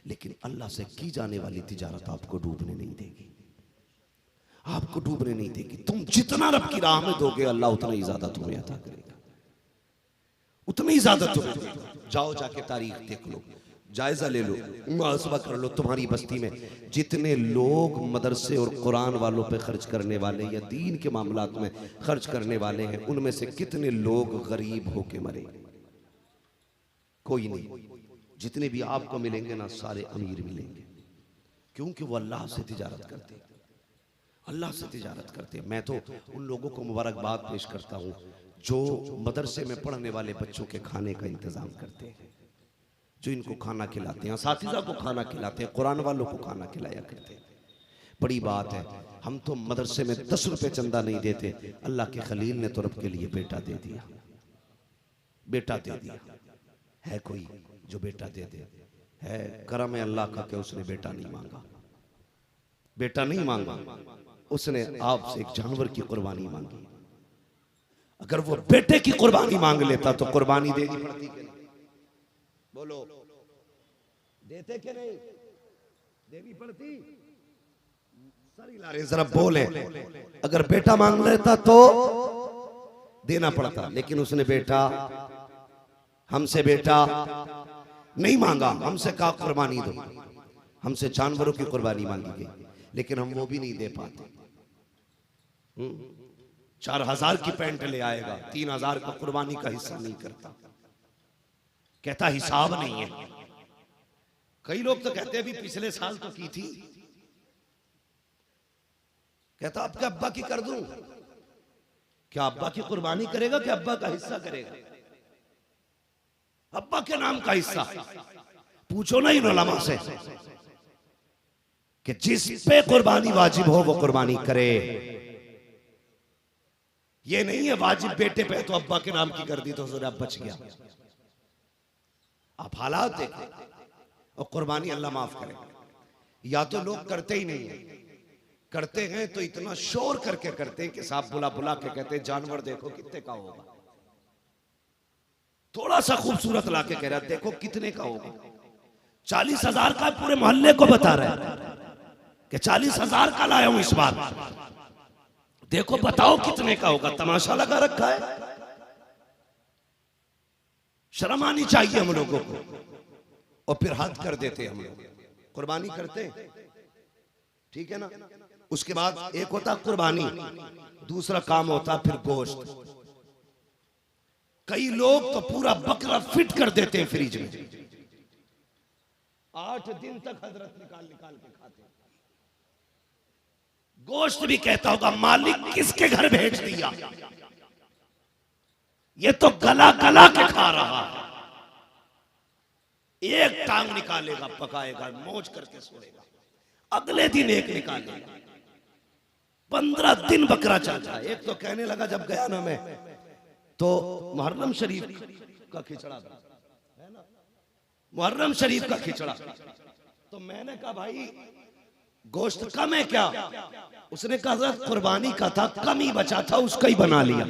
लेकिन अल्लाह से की जाने वाली तिजारत आपको डूबने नहीं देगी, आपको डूबने नहीं देगी। तुम जितना रब की राह में दोगे अल्लाह उतना ही ज्यादा तुम्हें अता करेगा, उतना ही ज्यादा तुम्हें देगा। जाओ जाके तारीख देख लो, जायजा ले लो, मुहासबा कर लो। तुम्हारी बस्ती में जितने लोग मदरसे और कुरान वालों पे खर्च करने वाले या दीन के मामलात में खर्च करने वाले हैं, उनमें से कितने लोग गरीब होके मरे? कोई नहीं। जितने भी आपको मिलेंगे ना सारे अमीर मिलेंगे, क्योंकि वो अल्लाह से तिजारत करते हैं, अल्लाह से तिजारत करते हैं। मैं तो उन लोगों को मुबारकबाद पेश करता हूँ जो मदरसे में पढ़ने वाले बच्चों के खाने का इंतजाम करते हैं, जो इनको खाना खिलाते हैं, असातिज़ा को खाना खिलाते हैं, कुरान वालों को खाना खिलाया करते हैं। बड़ी बात है। हम तो मदरसे में 10 रुपए चंदा नहीं देते। अल्लाह के खलील ने तो रब के लिए बेटा दे दिया, बेटा दे दिया। है कोई जो बेटा दे दे? है करम है अल्लाह का कि उसने बेटा नहीं मांगा, बेटा नहीं मांगा, उसने आपसे एक जानवर की कुर्बानी मांगी। अगर वो बेटे की कुर्बानी मांग लेता तो कुर्बानी देनी पड़ती कि नहीं? बोलो, देते कि नहीं? देनी पड़ती? सरी लारे जरा बोले। अगर बेटा मांग लेता तो देना पड़ता, लेकिन उसने बेटा हमसे बेटा नहीं मांगा, हमसे कहा कुर्बानी दो। हमसे जानवरों की कुर्बानी मांगी गई, लेकिन हम वो भी नहीं दे पाते। 4000 की पैंट ले आएगा, 3000 का कुर्बानी का हिस्सा नहीं करता, कहता हिसाब नहीं है। कई लोग तो कहते हैं अभी पिछले साल तो की थी, कहता आपके अब्बा की कर दूं। क्या अब्बा की कुर्बानी करेगा कि अब्बा का हिस्सा करेगा? अब्बा के नाम का हिस्सा। पूछो ना इन उलमा से कि जिस पे कुर्बानी वाजिब हो वो कुर्बानी करे। ये नहीं है वाजिब बेटे पे तो अब्बा के नाम की कर दी तो जरा बच गया। आप हालात देखें, और कुर्बानी अल्लाह माफ करेगा। या तो लोग करते ही नहीं है, करते हैं तो इतना शोर करके करते हैं कि साहब बुला बुला के कहते हैं जानवर देखो कितने का होगा। थोड़ा सा खूबसूरत लाके कह रहा है देखो कितने का होगा। 40,000 का पूरे मोहल्ले को बता रहा है कि 40,000 का लाया हूं इस बार, देखो बताओ कितने का होगा। तमाशा लगा रखा है। शर्म आनी चाहिए हम लोगों को। और फिर हद कर देते हम लोग, कुर्बानी करते ठीक है ना। उसके बाद एक होता कुर्बानी, दूसरा काम होता फिर गोश्त। कई लोग तो पूरा बकरा फिट कर देते हैं फ्रिज में, 8 दिन तक हजरत निकाल निकाल के खाते हैं। गोश्त भी कहता होगा मालिक किसके घर भेज दिया, ये तो गला गला के खा रहा है। एक टांग निकालेगा, पकाएगा, मौज करके सोएगा, अगले दिन एक निकालेगा। 15 दिन बकरा चलता है। एक तो कहने लगा जब गया ना मैं, तो मुहर्रम शरीफ का खिचड़ा था, है ना, मुहर्रम शरीफ का खिचड़ा। तो मैंने कहा भाई गोश्त कम है क्या? उसने कहा कुर्बानी का था, कम ही बचा था, उसका ही बना लिया।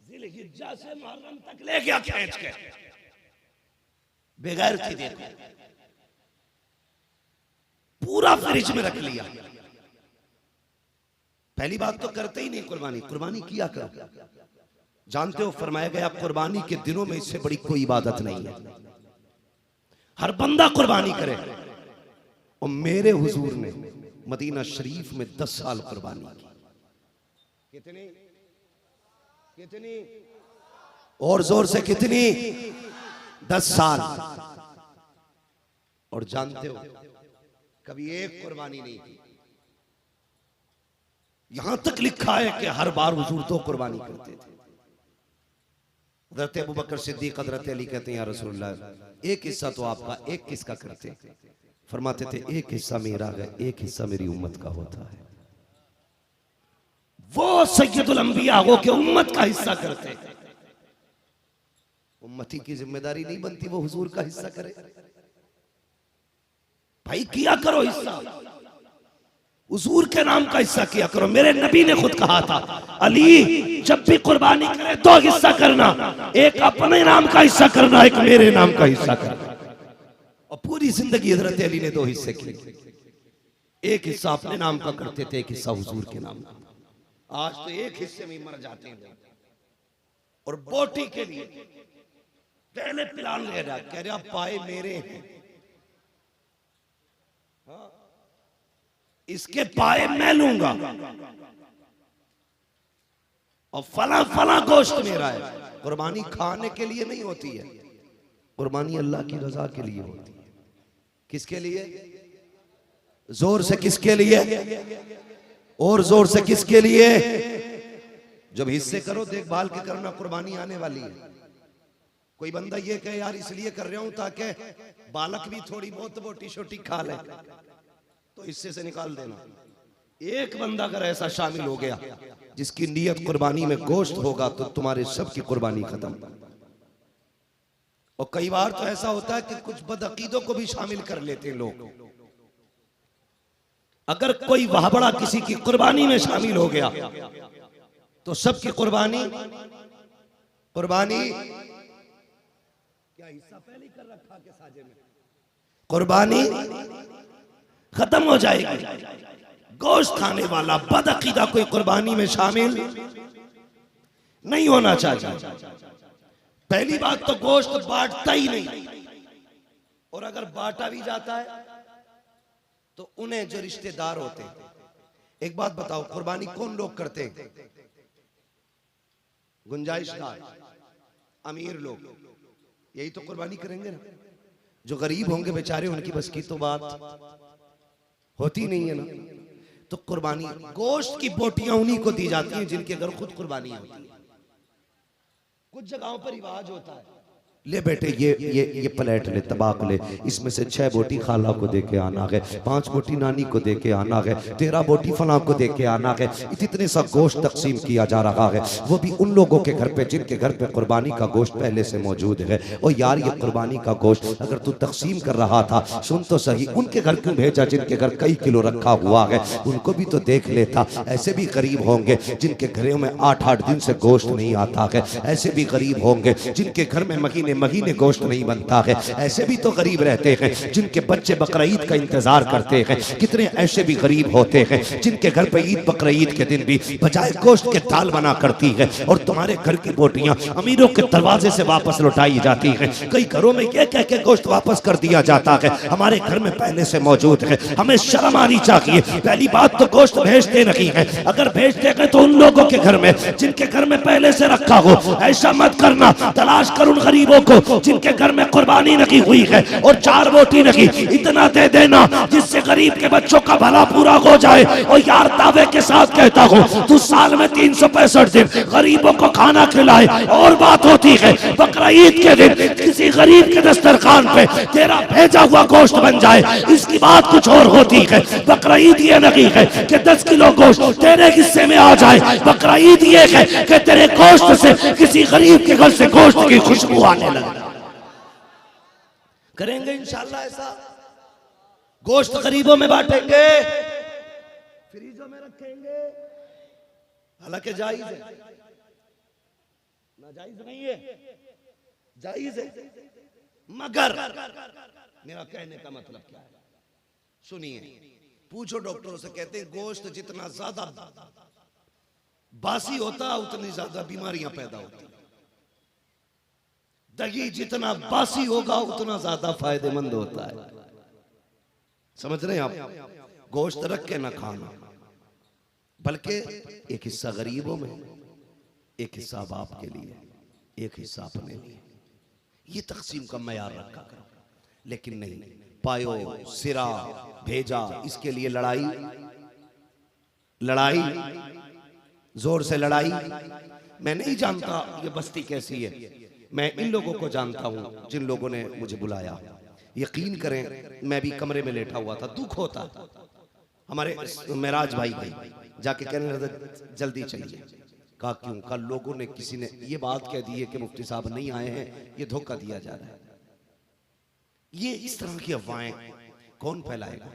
जिलहिज्जा से मुहर्रम तक ले गया खींच के। बेगैर थी, देखो पूरा फ्रिज में रख लिया। पहली बात तो करते ही नहीं कुर्बानी, कुर्बानी किया करो। जानते हो फरमाया गया कुर्बानी के दिनों में इससे बड़ी कोई इबादत नहीं है। हर बंदा कुर्बानी करे। और मेरे हुजूर ने मदीना शरीफ में 10 साल कुर्बानी की। कितनी कितनी और जोर से कितनी? 10 साल। और जानते हो कभी एक कुर्बानी नहीं की। यहां तक लिखा है कि हर बार हुजूर तो कुर्बानी करते थे। हज़रत अबू बकर सिद्दीक हज़रत अली कहते हैं या रसूलल्लाह एक हिस्सा तो आपका, एक किसका करते? फरमाते थे एक हिस्सा मेरा है, एक हिस्सा मेरी उम्मत का होता है। वो सैयदुल अंबिया हो के उम्मत का हिस्सा करते। उम्मती की जिम्मेदारी नहीं बनती वो हुजूर का हिस्सा करे। भाई किया करो हिस्सा, हुजूर के नाम का हिस्सा किया करो। मेरे नबी ने खुद कहा था अली जब भी कुर्बानी करे 2 हिस्सा करना, एक अपने नाम का हिस्सा करना, एक मेरे नाम का हिस्सा करना। और पूरी जिंदगी हजरत अली ने 2 हिस्से किए। एक हिस्सा अपने नाम का करते थे, एक हिस्सा हुजूर के नाम का। आज तो एक हिस्से में मर जाते हैं। और बोटी के लिए पहले प्लान ले रहा, कह रहा पाए मेरे हैं, इसके पाए मैं लूंगा, और फला फला गोश्त मेरा है। कुर्बानी खाने के लिए नहीं होती है, कुर्बानी अल्लाह की रजा के लिए होती है। किसके लिए? जोर से किसके लिए? और जोर से किसके लिए? जब हिस्से करो देखभाल के करना, कुर्बानी आने वाली है। कोई बंदा ये कहे यार इसलिए कर रहा हूं ताकि बालक भी थोड़ी बहुत बोटी छोटी खा ले, तो हिस्से से निकाल देना। एक बंदा अगर ऐसा शामिल हो गया जिसकी नीयत कुर्बानी में गोश्त होगा, तो तुम्हारे सब की कुर्बानी खत्म। और कई बार तो ऐसा होता है कि कुछ बदअकीदों को भी शामिल कर लेते हैं लोग। अगर कोई वहाबड़ा किसी की कुर्बानी में शामिल हो गया तो सबकी कुर्बानी क्या हिस्सा पहले कर रखा के साजे में, कुर्बानी खत्म हो जाएगी। गोश्त खाने वाला बदअकीदा कोई कुर्बानी में शामिल नहीं होना चाहिए। पहली बात तो गोश्त बांटता ही नहीं, और अगर बांटा भी जाता है तो उन्हें जो रिश्तेदार होते हैं। एक बात बताओ, कुर्बानी कौन लोग करते हैं? गुंजाइशदार अमीर लोग, यही तो कुर्बानी करेंगे ना। जो गरीब होंगे बेचारे, उनकी बस की तो बात होती नहीं है ना। तो कुर्बानी गोश्त की बोटियां उन्हीं को दी जाती हैं जिनके घर खुद कुर्बानी होती है। कुछ जगहों पर रिवाज होता है, ले बेटे ये प्लेट ले, तबाक ले, इसमें से 6 बोटी खाला को दे के आना है, 5 बोटी नानी को दे के आना है, 13 बोटी फलां को दे के आना है। इतने सा गोश्त तकसीम किया जा रहा है, वो भी उन लोगों के घर पे जिनके घर पे कुर्बानी का गोश्त पहले से मौजूद है। और यार ये कुर्बानी का गोश्त अगर तू तकसीम कर रहा था, सुन तो सही, उनके घर क्यों भेजा जिनके घर कई किलो रखा हुआ है? उनको भी तो देख लेता। ऐसे भी गरीब होंगे जिनके घरों में 8-8 दिन से गोश्त नहीं आता है। ऐसे भी गरीब होंगे जिनके घर में महीने गोश्त नहीं बनता है। ऐसे भी तो गरीब रहते हैं जिनके बच्चे बकरीद का इंतजार करते हैं। कितने ऐसे भी गरीब होते हैं जिनके घर पे ईद बकरीद के दिन भी बजाय गोश्त के दाल बना करती है, और तुम्हारे घर की बोटियां अमीरों के दरवाजे से वापस लौटाई जाती हैं। कई घरों में ये कह के गोश्त वापस कर दिया जाता है हमारे घर में पहले से मौजूद है। हमें शर्म आनी चाहिए। पहली बात तो गोश्त भेजते नहीं है, अगर भेजते हैं तो उन लोगों के घर में जिनके घर में पहले से रखा हो। ऐसा मत करना, तलाश कर उन गरीबों को जिनके घर में कुर्बानी नहीं हुई है और 4 बोटी नहीं, इतना दे देना जिससे गरीब के बच्चों का भला पूरा हो जाए। और यार दावे के साथ कहता हूँ, तू साल में 365 दिन गरीबों को खाना खिलाए, और बात होती है बकरीद के दिन किसी गरीब के दस्तरखान पे तेरा भेजा हुआ गोश्त बन जाए, इसकी बात कुछ और होती है। बकरीद ये नहीं है कि 10 किलो गोश्त तेरे हिस्से में आ जाए, बकरीद ये है कि तेरे गोश्त से किसी गरीब के घर से गोश्त की खुशबू आने लगे। करेंगे इंशाल्लाह ऐसा, गोश्त गरीबों में बांटेंगे, फ्रीजों में रखेंगे। हालांकि जायज है, नाजायज नहीं है, जायज है। मगर मेरा कहने का मतलब क्या है, सुनिए, पूछो डॉक्टरों से, कहते हैं गोश्त जितना ज्यादा बासी होता उतनी ज्यादा बीमारियां पैदा होती। दही जितना बासी होगा उतना ज्यादा फायदेमंद होता है। समझ रहे हैं आप? गोश्त रख के ना खाना, बल्कि एक हिस्सा गरीबों में, एक हिस्सा बाप के लिए, एक हिस्सा अपने लिए, ये तकसीम का मयार रखा करो। लेकिन नहीं, पायो सिरा भेजा, इसके लिए लड़ाई लड़ाई जोर से लड़ाई। मैं नहीं जानता ये बस्ती कैसी है, मैं इन लोगों को जानता हूं जिन लोगों ने मुझे बुलाया। यकीन करें, मैं भी कमरे में लेटा हुआ था, दुख होता। हमारे मेराज भाई जाके कहने लगा जल्दी चलिए। कहा क्यों? कल लोगों ने, किसी ने ये बात कह दी है कि मुफ्ती साहब नहीं आए हैं, ये धोखा दिया जा रहा है। ये इस तरह की अफवाहें कौन फैलाएगा?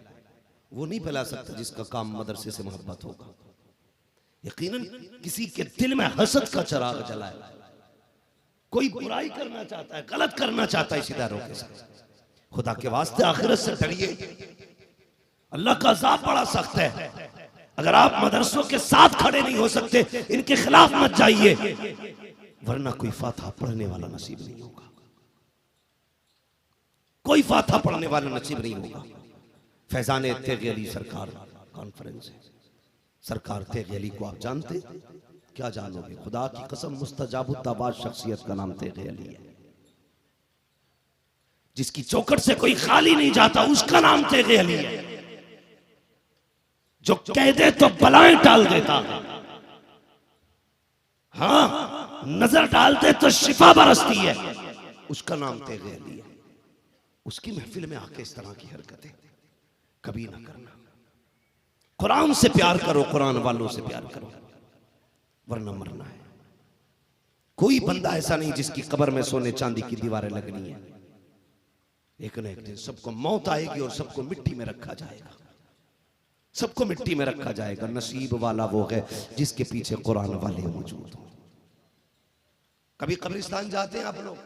वो नहीं फैला सकता जिसका काम मदरसे से मोहब्बत होगा। यकीनन किसी के दिल में हसद का चिराग जलाए, कोई बुराई करना चाहता है, गलत करना चाहता है इस इदारों के साथ। खुदा के वास्ते आखिरत से डरिए, अल्लाह का अज़ाब बड़ा सख्त है। अगर आप मदरसों के साथ खड़े नहीं हो सकते, इनके खिलाफ मत जाइए, वरना कोई फातिहा पढ़ने वाला नसीब नहीं होगा, कोई फातिहा पढ़ने वाला नसीब नहीं होगा। फैजान तेगी अली सरकार कॉन्फ्रेंस है, सरकार तेगी अली को आप जानते? क्या जानोगे? खुदा की कसम, मुस्तजाबुद्दाबाद शख्सियत का नाम तेगी अली है। जिसकी चौखट से कोई खाली नहीं जाता, उसका नाम तेगी अली है। जो कह दे तो बलाएं टाल देता, हाँ, नजर डालते तो शिफा बरसती है, उसका नाम तेगी अली है। उसकी महफिल में आके इस तरह की हरकतें कभी ना करना। कुरान से प्यार करो, कुरान वालों से प्यार करो, वरना मरना है। कोई बंदा ऐसा नहीं जिसकी कब्र में सोने चांदी की दीवारें लगनी है। एक न एक दिन सबको मौत आएगी और सबको मिट्टी में रखा जाएगा, सबको मिट्टी में रखा जाएगा। नसीब वाला वो है जिसके पीछे कुरान वाले मौजूद हो। कभी कब्रिस्तान जाते हैं आप लोग?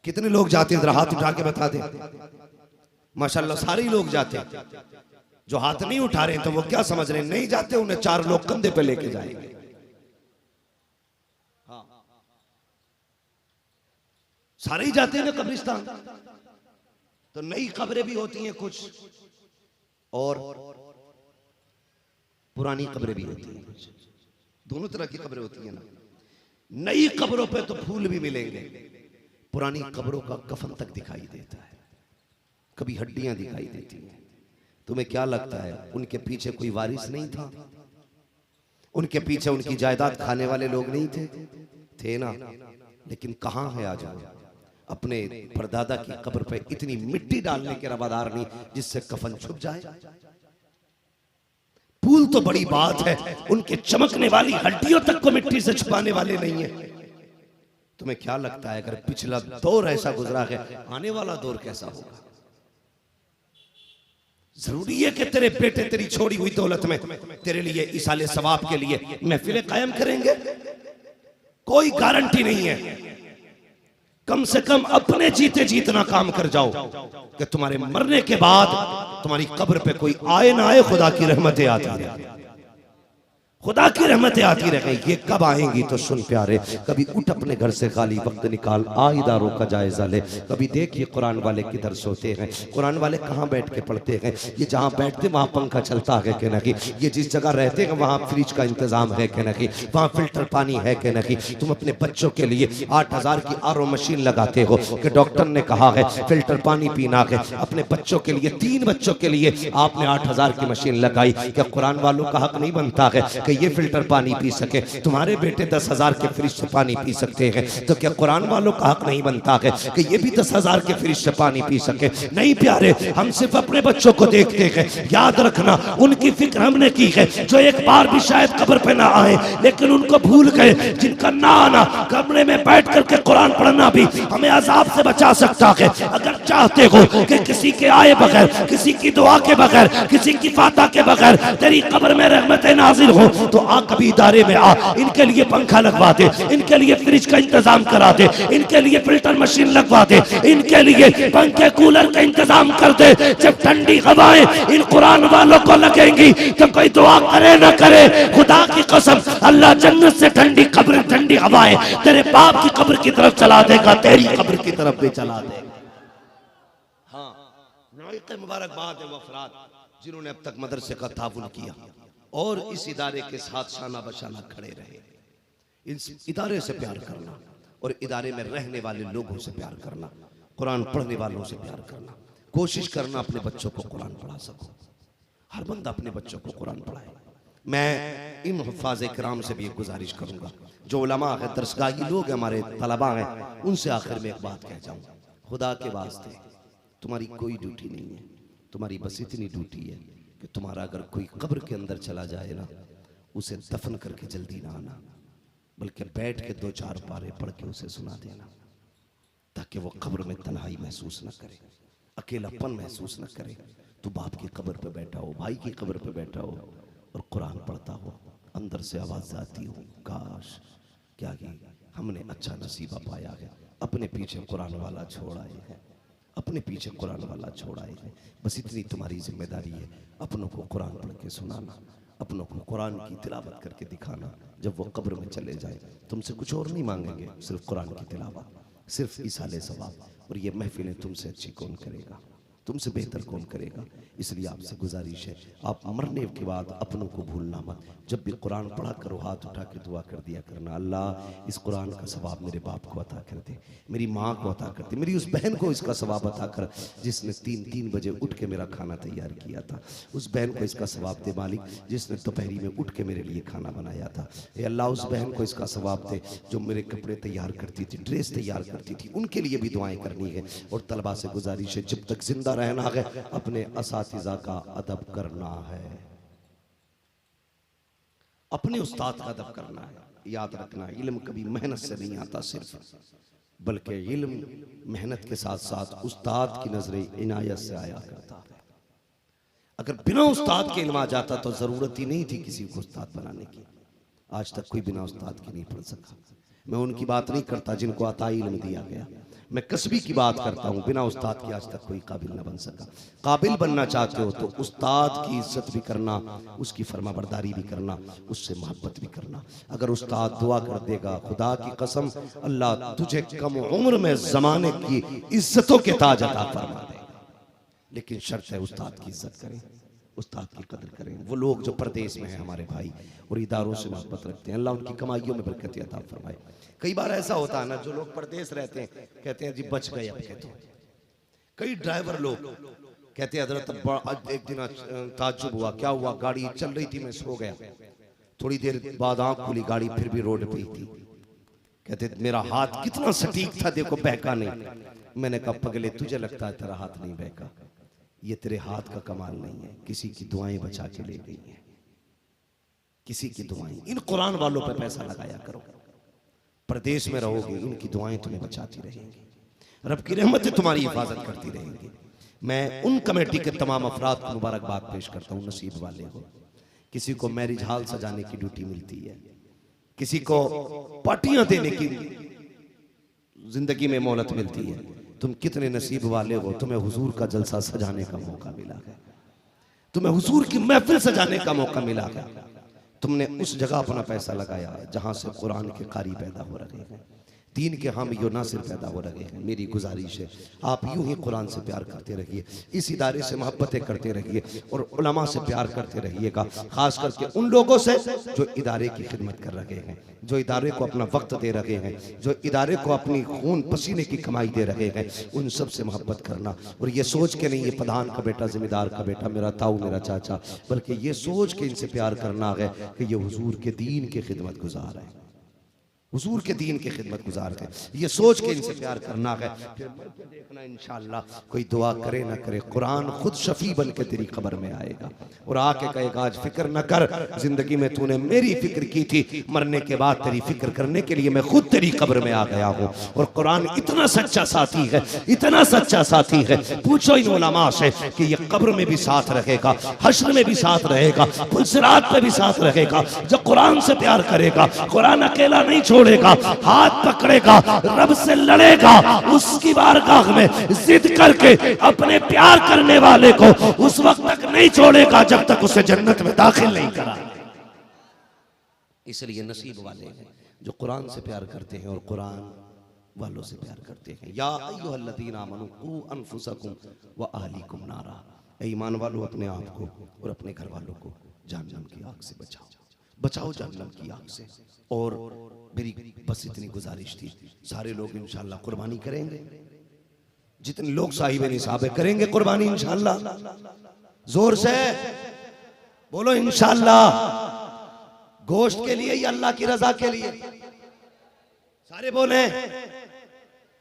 कितने लोग जाते हैं? हाथ उठा के बता दें। माशाल्लाह सारे लोग जाते हैं। जो हाथ नहीं उठा रहे हैं तो वो क्या समझ रहे हैं? नहीं जाते, उन्हें 4 लोग कंधे पे लेके जाएंगे। हाँ, सारे ही जाते हैं ना कब्रिस्तान। तो नई कब्रें भी होती हैं कुछ, और पुरानी कब्रें भी होती हैं कुछ। दोनों तरह की कब्रें होती हैं ना। नई कब्रों पे तो फूल भी मिलेंगे, पुरानी कब्रों का कफन तक दिखाई देता है, कभी हड्डियां दिखाई देती हैं। तुम्हें क्या लगता है उनके पीछे कोई वारिस नहीं था? उनके पीछे उनकी जायदाद खाने वाले लोग नहीं थे? थे ना। लेकिन कहां है आज? अपने परदादा की कब्र पे इतनी मिट्टी डालने के रवादार नहीं जिससे कफन छुप जाए। फूल तो बड़ी बात है, उनके चमकने वाली हड्डियों तक को मिट्टी से छुपाने वाले नहीं है। तुम्हें क्या लगता है अगर पिछला दौर ऐसा गुजरा है, आने वाला दौर कैसा होगा? जरूरी है कि तेरे बेटे तेरी छोड़ी हुई दौलत में तेरे लिए इसाले सवाब के लिए महफिलें कायम करेंगे? कोई गारंटी नहीं है। कम से कम अपने जीते जीतना काम कर जाओ कि तुम्हारे मरने के बाद तुम्हारी कब्र पे कोई आए ना आए, खुदा की रहमतें आती रहे, खुदा की रहमतें आती रहे। ये कब आएंगी तो सुन प्यारे, कभी उठ अपने घर से खाली वक्त निकाल, आ इदारों का जायजा ले। कभी देखिए कुरान वाले किधर सोते हैं, कुरान वाले कहाँ बैठ के पढ़ते हैं। ये जहाँ बैठते वहाँ पंखा चलता है कि नहीं, ये जिस जगह रहते हैं वहाँ फ्रिज का इंतजाम है कि नहीं, वहाँ फिल्टर पानी है कि नहीं। तुम अपने बच्चों के लिए 8000 की RO मशीन लगाते हो कि डॉक्टर ने कहा है फिल्टर पानी पीना है। अपने बच्चों के लिए, 3 बच्चों के लिए आपने 8000 की मशीन लगाई। क्या कुरान वालों का हक नहीं बनता है कि ये फिल्टर पानी पी सके? तुम्हारे बेटे 10,000 के फ्रिज से पानी पी सकते हैं, तो क्या कुरान वालों का हक नहीं बनता है कि ये भी 10,000 के फ्रिज से पानी पी सके? नहीं प्यारे, हम सिर्फ अपने बच्चों को देखते हैं। याद रखना, उनकी फिक्र हमने की है जो एक बार भी शायद कब्र पे ना आए, लेकिन उनको भूल गए, जिनका ना आना, कमरे में बैठ करके कुरान पढ़ना भी हमें अजाब से बचा सकता है। अगर चाहते हो कि किसी के आए बगैर, किसी की दुआ के बगैर, किसी की फातिहा के बगैर तेरी कब्र में रहमतें नाजिल हो, तो आ कभी इदारे में आ, इनके लिए पंखा लगवा दे, इनके लिए फ्रिज का इंतजाम करा दे, इनके लिए फिल्टर मशीन लगवा दे, इनके लिए पंखे कूलर का इंतजाम कर दे। जब ठंडी हवाएं इन कुरान वालों को लगेंगी तो कोई दुआ करे ना करे, खुदा की कसम अल्लाह जन्नत से ठंडी कब्र, ठंडी हवाएं तेरे बाप की कब्र की तरफ चला देगा, तेरी कब्र की तरफ भी चला देगा। हाँ, मुबारकबाद है वो अफराद जिन्होंने अब तक मदरसे का ताउन किया और इस इदारे के साथ शाना बशाना खड़े रहे। इस इदारे से प्यार करना और इदारे में रहने वाले लोगों से प्यार करना, कुरान पढ़ने वालों से प्यार करना, कोशिश करना अपने बच्चों को कुरान पढ़ा सको। हर बंदा अपने बच्चों को कुरान पढ़ाए। मैं इन हुफ़ाज़ किराम से भी एक गुजारिश करूंगा, जो उलमा है, दरसगाही लोग हैं, हमारे तलबा हैं, उनसे आखिर में एक बात कह जाऊं, खुदा के वास्ते तुम्हारी कोई ड्यूटी नहीं है, तुम्हारी बस इतनी ड्यूटी है कि तुम्हारा अगर कोई कब्र के अंदर चला जाए ना, उसे दफन करके जल्दी ना आना, बल्कि बैठ के 2-4 पारे पढ़ के उसे सुना देना, ताकि वो कब्र में तन्हाई महसूस न करे, अकेलापन महसूस न करे। तो बाप की कब्र पे बैठा हो, भाई की कब्र पे बैठा हो और कुरान पढ़ता हो, अंदर से आवाज़ आती हो, काश क्या ही हमने अच्छा नसीबा पाया है, अपने पीछे कुरान वाला छोड़ आए हैं, अपने पीछे कुरान वाला छोड़ आए हैं। बस इतनी तुम्हारी जिम्मेदारी है, अपनों को कुरान पढ़ के सुनाना, अपनों को कुरान की तिलावत करके दिखाना। जब वो कब्र में चले जाए तुमसे कुछ और नहीं मांगेंगे, सिर्फ कुरान की तिलावत, सिर्फ इसाले सवाब। और ये महफिलें तुमसे अच्छी कौन करेगा, तुमसे बेहतर कौन करेगा। इसलिए आपसे गुजारिश है, आप मरने के बाद अपनों को भूलना मत। जब भी कुरान पढ़ा करो हाथ उठा के दुआ कर दिया करना, अल्लाह इस कुरान का सवाब मेरे बाप को अता कर दे, मेरी माँ को अता कर दे, मेरी उस बहन को इसका सवाब अता कर जिसने 3-3 बजे उठ के मेरा खाना तैयार किया था, उस बहन को इसका सवाब दे मालिक जिसने दोपहरी में उठ के मेरे लिए खाना बनाया था। ए अल्लाह उस बहन को इसका सवाब दे जो मेरे कपड़े तैयार करती थी, ड्रेस तैयार करती थी, उनके लिए भी दुआएं करनी है। और तलबा से गुजारिश है, जब तक जिंदा रहना है अपने असातिज़ा का अदब करना है, अपने उस्ताद का अदब करना है। याद रखना, इल्म कभी मेहनत से नहीं आता सिर्फ, बल्कि इल्म मेहनत के साथ साथ उस्ताद की नजरे इनायत से आया करता है। अगर बिना उस्ताद के इल्म आ जाता तो जरूरत ही नहीं थी किसी को उस्ताद बनाने की। आज तक कोई बिना उस्ताद के नहीं पढ़ सका। मैं उनकी बात नहीं करता जिनको अताई इल्म दिया गया, मैं कसबी की बात करता हूँ। बिना उस्ताद के आज तक कोई काबिल न बन सका। काबिल बनना चाहते हो तो उस्ताद की इज्जत भी करना, उसकी फरमाबरदारी भी करना, उससे मोहब्बत भी करना। अगर उस्ताद दुआ कर देगा, खुदा की कसम अल्लाह तुझे कम उम्र में जमाने की इज्जतों के ताज अता फरमा देगा। लेकिन शर्त है उस्ताद की इज्जत करें, उस्ताद की कदर करें। वो लोग जो परदेश में हैं हमारे भाई और इदारों से मोहब्बत रखते हैं, अल्लाह उनकी कमाइयों में बरकत अता फरमाए। कई बार ऐसा होता है ना, जो लोग परदेश रहते हैं कहते हैं जी बच गए अब के। तो कई ड्राइवर लोग कहते हैं हजरत एक दिन ताज्जुब हुआ, क्या हुआ, गाड़ी चल रही थी, मैं सो गया, थोड़ी देर बाद आंख खुली, गाड़ी फिर भी रोड पे ही थी। कहते मेरा हाथ कितना सटीक था, देखो बहका नहीं। मैंने कहा पगले तुझे लगता है तेरा हाथ नहीं बहका, ये तेरे हाथ का कमाल नहीं है, किसी की दुआएं बचा के ले गई हैं, किसी की दुआएं। इन कुरान वालों पे पैसा लगाया करो, प्रदेश में रहोगे इनकी दुआएं तुम्हें बचाती रहेंगी, रब की रहमतें तुम्हारी हिफाजत करती रहेंगी। मैं उन कमेटी के तमाम अफराद को मुबारकबाद पेश करता हूँ, नसीब वाले हो। किसी को मैरिज हॉल सजाने की ड्यूटी मिलती है, किसी को पार्टियां देने की जिंदगी में मोहलत मिलती है। तुम कितने नसीब वाले हो, तुम्हें हुजूर का जलसा सजाने का मौका मिला है, तुम्हें हुजूर की महफिल सजाने का मौका मिला है। तुमने उस जगह अपना पैसा लगाया जहां से कुरान के कारी पैदा हो रहे हैं, दीन के हामी यो नासिर पैदा हो रहे हैं। मेरी गुजारिश है आप यूं ही कुरान से प्यार करते रहिए, इस इदारे से मोहब्बतें करते रहिए और उलमा से प्यार करते रहिएगा, खास करके उन लोगों से जो इदारे की खिदमत कर रहे हैं, जो इदारे को अपना वक्त दे रहे हैं, जो इदारे को अपनी खून पसीने की कमाई दे रहे हैं, उन सब से मोहब्बत करना। और ये सोच के नहीं ये प्रधान का बेटा, जिम्मेदार का बेटा, मेरा ताऊ, मेरा चाचा, बल्कि ये सोच के इनसे प्यार करना है कि ये हुजूर के दीन की खिदमत गुजार है। हुजूर के दीन की खिदमत गुजार है, ये सोच के इनसे प्यार करना है। फिर मर के देखना इंशाअल्लाह, कोई दुआ करे ना करे, कुरान खुद शफी बन के तेरी कब्र में आएगा और आके कहेगा आज फिक्र न कर, जिंदगी में तूने मेरी फिक्र की थी, मरने के बाद तेरी फिक्र करने के लिए मैं खुद तेरी कब्र में आ गया हूँ। और कुरान इतना सच्चा साथी है, इतना सच्चा साथी है, पूछो इन उलमा से कि ये कब्र में भी साथ रहेगा, हश्र में भी साथ रहेगा, पुलसिरात पे भी साथ रहेगा। जो कुरान से प्यार करेगा, कुरान अकेला नहीं छोड़ेगा, हाथ पकड़ेगा, रब से लड़ेगा, उसकी बारगाह में जिद करके अपने प्यार करने वाले को उस वक्त तक नहीं छोड़ेगा जब तक उसे जन्नत में दाखिल नहीं करा। इसलिए नसीब वाले हैं जो कुरान से प्यार करते हैं और कुरान वालों से प्यार करते हैं। या अय्युहल्लज़ीना आमनू कू अनफुसकुम व अहलीकुम नारा, ईमान वालों अपने आप को और अपने घर वालों को जहन्नम की आग से बचाओ, बचाओ जहन्नम की आग से। और मेरी बस इतनी गुजारिश थी, सारे लोग इंशाअल्लाह कुर्बानी करेंगे, जितने लोग साहिब निसाब करेंगे कुर्बानी इंशाअल्लाह, जोर से बोलो इंशाअल्लाह। गोश्त के लिए या अल्लाह की रजा के लिए? सारे बोले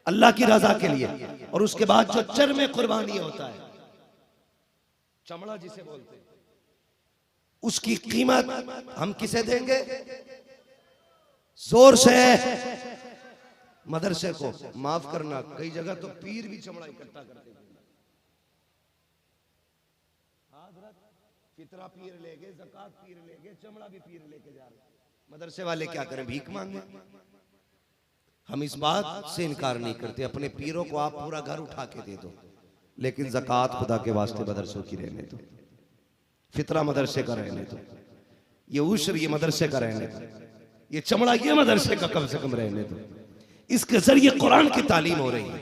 अल्लाह की रजा के लिए। और उसके बाद जो चरमे कुर्बानी होता है, चमड़ा जिसे बोलते हैं, उसकी कीमत हम किसे देंगे? जोर से मदरसे को। माफ करना, कई जगह तो पीर भी चमड़ा इकट्ठा करते हैं। फितरा पीर लेके, ज़कात पीर लेके, चमड़ा भी पीर लेके जा रहे। मदरसे वाले क्या करें? भीख मांगे। हम इस बात से इनकार नहीं करते, अपने पीरों को आप पूरा घर उठा के दे दो, लेकिन ज़कात खुदा के वास्ते मदरसों की रहने दो, फितरा मदरसे का रहने दो, ये उश्र ये मदरसे का रहने दो, ये चमड़ा ये मदरसे का कम से कम रहने दो। इसके जरिए कुरान की तालीम हो रही है।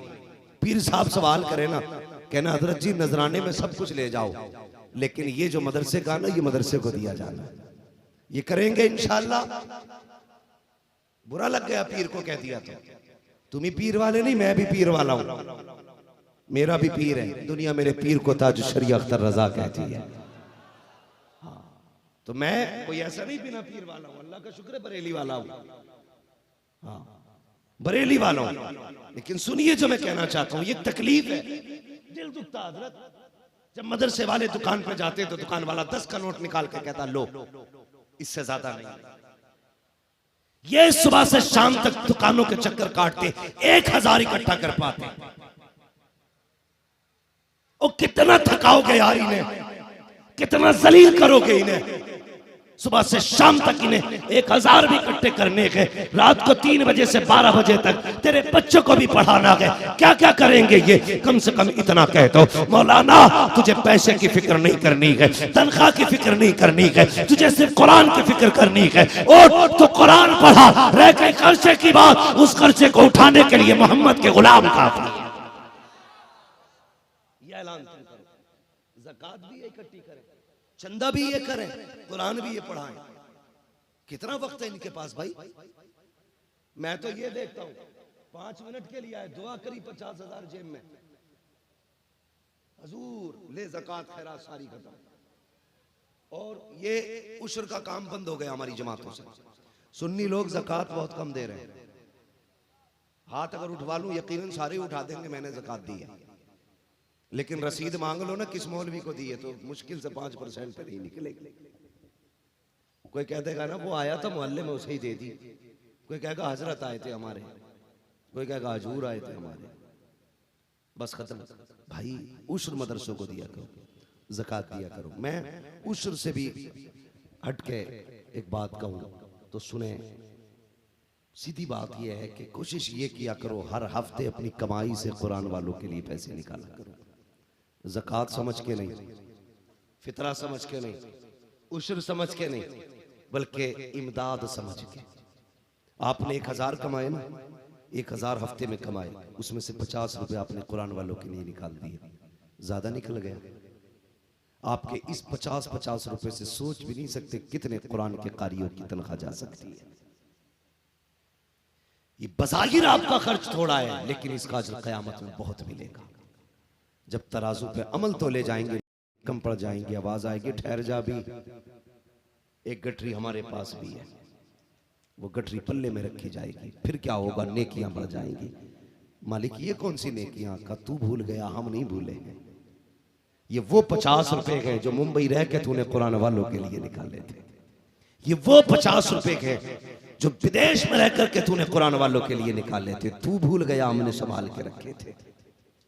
पीर साहब सवाल करे ना, कहना हजरत जी नजराने में सब कुछ ले जाओ, लेकिन ये जो मदरसे का ना, ये मदरसे को दिया जाना। ये करेंगे इंशाअल्लाह। बुरा लग गया पीर को कह दिया तो, तुम ही पीर वाले नहीं, मैं भी पीर वाला हूं, मेरा भी पीर है। दुनिया मेरे पीर को ताज शरिया अख्तर रजा कहती है। तो मैं कोई ऐसा नहीं बिना पीर वाला हूं, अल्लाह का शुक्र है बरेली वाला हूं। हाँ, बरेली वाला हूं। लेकिन सुनिए जो मैं कहना चाहता हूं, ये तकलीफ है, दिल दुखता हजरत। जब मदरसे वाले दुकान पे जाते तो दुकान वाला 10 का नोट निकाल के कहता लो, इससे ज्यादा नहीं। ये सुबह से शाम तक दुकानों के चक्कर काटते 1000 इकट्ठा कर पाते। और कितना थकाओगे यार इन्हें, कितना जलील करोगे इन्हें। सुबह से शाम तक इन्हें 1000 भी इकट्ठे करने के, रात को 3 बजे से 12 बजे तक तेरे बच्चों को भी पढ़ाना है। क्या क्या करेंगे ये? कम से कम इतना कह दो, मौलाना तुझे पैसे की फिक्र नहीं करनी है, तनख्वाह की फिक्र नहीं करनी है, तुझे सिर्फ कुरान की फिक्र करनी है। और तो कुरान पढ़ा, रह गई खर्चे की बात, उस खर्चे को उठाने के लिए मोहम्मद के गुलाम काफी। ये ऐलान करो, ज़कात भी इकट्ठी करें, चंदा भी ये करें, कुरान भी ये पढ़ाएं। कितना वक्त है इनके पास भाई? मैं तो ये देखता हूं 5 मिनट के लिए आए, दुआ करी 50,000 जेब में, हुजूर ले ज़कात खैरात सारी खत्म। और ये उश्र का काम बंद हो गया हमारी जमातों से। सुन्नी लोग ज़कात बहुत कम दे रहे हैं। हाथ अगर उठवा लूं यकीनन सारे उठा देंगे मैंने ज़कात दी है, लेकिन रसीद मांग लो ना किस मौलवी को दी है तो मुश्किल से 5% पे नहीं निकलेगी। कोई कह देगा ना वो आया था मोहल्ले में उसे ही दे दी, कोई कहेगा हजरत आए थे हमारे, कोई कहेगा हजूर आए थे हमारे, बस खत्म। भाई उश्र मदरसों को दिया करो, ज़कात दिया करो। मैं उश्र से भी हट के एक बात कहूं तो सुने, सीधी बात यह है कि कोशिश ये किया करो हर हफ्ते अपनी कमाई से कुरान वालों के लिए पैसे निकाला करो। ज़कात समझ के नहीं, फितरा समझ के नहीं, उश्र समझ के नहीं, बल्कि इमदाद समझ के। आपने 1000 कमाए ना, 1000 हफ्ते में कमाए, उसमें से 50 रुपए आपने कुरान वालों के लिए निकाल दिए, ज्यादा निकल गया। आपके इस 50-50 रुपए से सोच भी नहीं सकते कितने कुरान के कारियों की तनख्वाह जा सकती है। ये बज़ाहिर आपका खर्च थोड़ा है, लेकिन इसका अजर क़यामत में बहुत मिलेगा। जब तराजू पे अमल तो ले जाएंगे, कम पड़ जाएंगे, आवाज आएगी ठहर जा भी, एक गठरी हमारे पास भी है, वो गठरी पल्ले में रखी जाएगी, फिर क्या होगा, नेकियां बढ़ जाएंगी। मालिक ये कौन सी नेकियां का तू भूल गया, हम नहीं भूलेंगे। ये वो 50 रुपए हैं जो मुंबई रह के तूने कुरान वालों के लिए निकाले थे। ये वो 50 रुपए हैं जो विदेश में रह करके तूने कुरान वालों के लिए निकाले थे। तू भूल गया, हमने संभाल के रखे थे।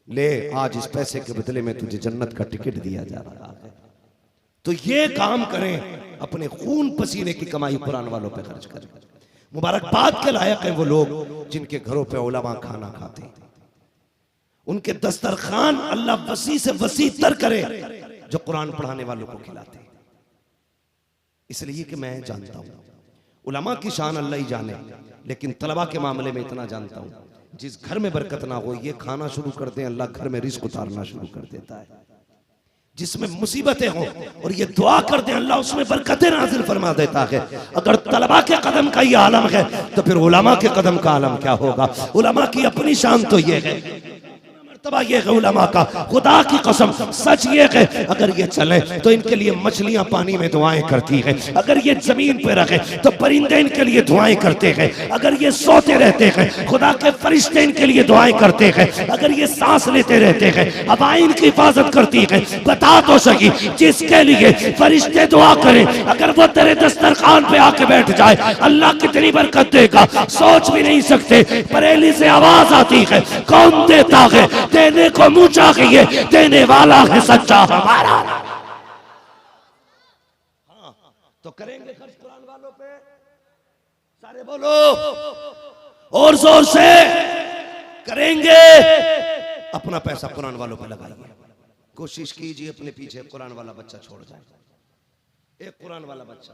ले, आज इस पैसे के बदले में तुझे जन्नत का टिकट दिया जा रहा है। तो ये काम करें, अपने खून पसीने की कमाई कुरान वालों पे खर्च करें। मुबारकबाद के लायक हैं वो लोग जिनके घरों पे उलमा खाना खाते हैं। उनके दस्तरखान अल्लाह वसी से वसी तर करे जो कुरान पढ़ाने वालों को खिलाते हैं। इसलिए कि मैं जानता हूं उलमा की शान अल्लाह ही जाने, लेकिन तलबा के मामले में इतना जानता हूं, जिस घर में बरकत ना हो ये खाना शुरू कर दे, अल्लाह घर में रिस्क उतारना शुरू कर देता है। जिसमें मुसीबतें हों और ये दुआ कर दे, अल्लाह उसमें बरकतें नाजिल फरमा देता है। अगर तलबा के कदम का ये आलम है तो फिर उलमा के कदम का आलम क्या होगा। उलमा की अपनी शान तो ये है, मर्तबा ये है उलमा का, खुदा की कसम सच ये है, अगर ये चले तो इनके लिए मछलियां पानी में दुआएं करती हैं, अगर ये जमीन पे रखे तो परिंदे इनके लिए दुआएं करते हैं, अगर ये सोते रहते हैं खुदा के फरिश्ते इनके लिए दुआएं करते हैं, अगर ये सांस लेते रहते हैं हवाएं इनकी हिफाजत करती है। बता तो सही, जिसके लिए फरिश्ते दुआ करें अगर वो तेरे दस्तरखान पे आके बैठ जाए अल्लाह कितनी बरकत देगा, सोच भी नहीं सकते। बरेली से आवाज आती है, कौन देता है, देने को मुंह चाहिए, देने वाला है सच्चा हमारा। हाँ, तो करेंगे खर्च कुरान वालों पे, सारे बोलो और जोर से करेंगे। अपना पैसा कुरान वालों पे लगाइए, कोशिश कीजिए अपने पीछे कुरान वाला बच्चा छोड़ जाए। एक कुरान वाला बच्चा,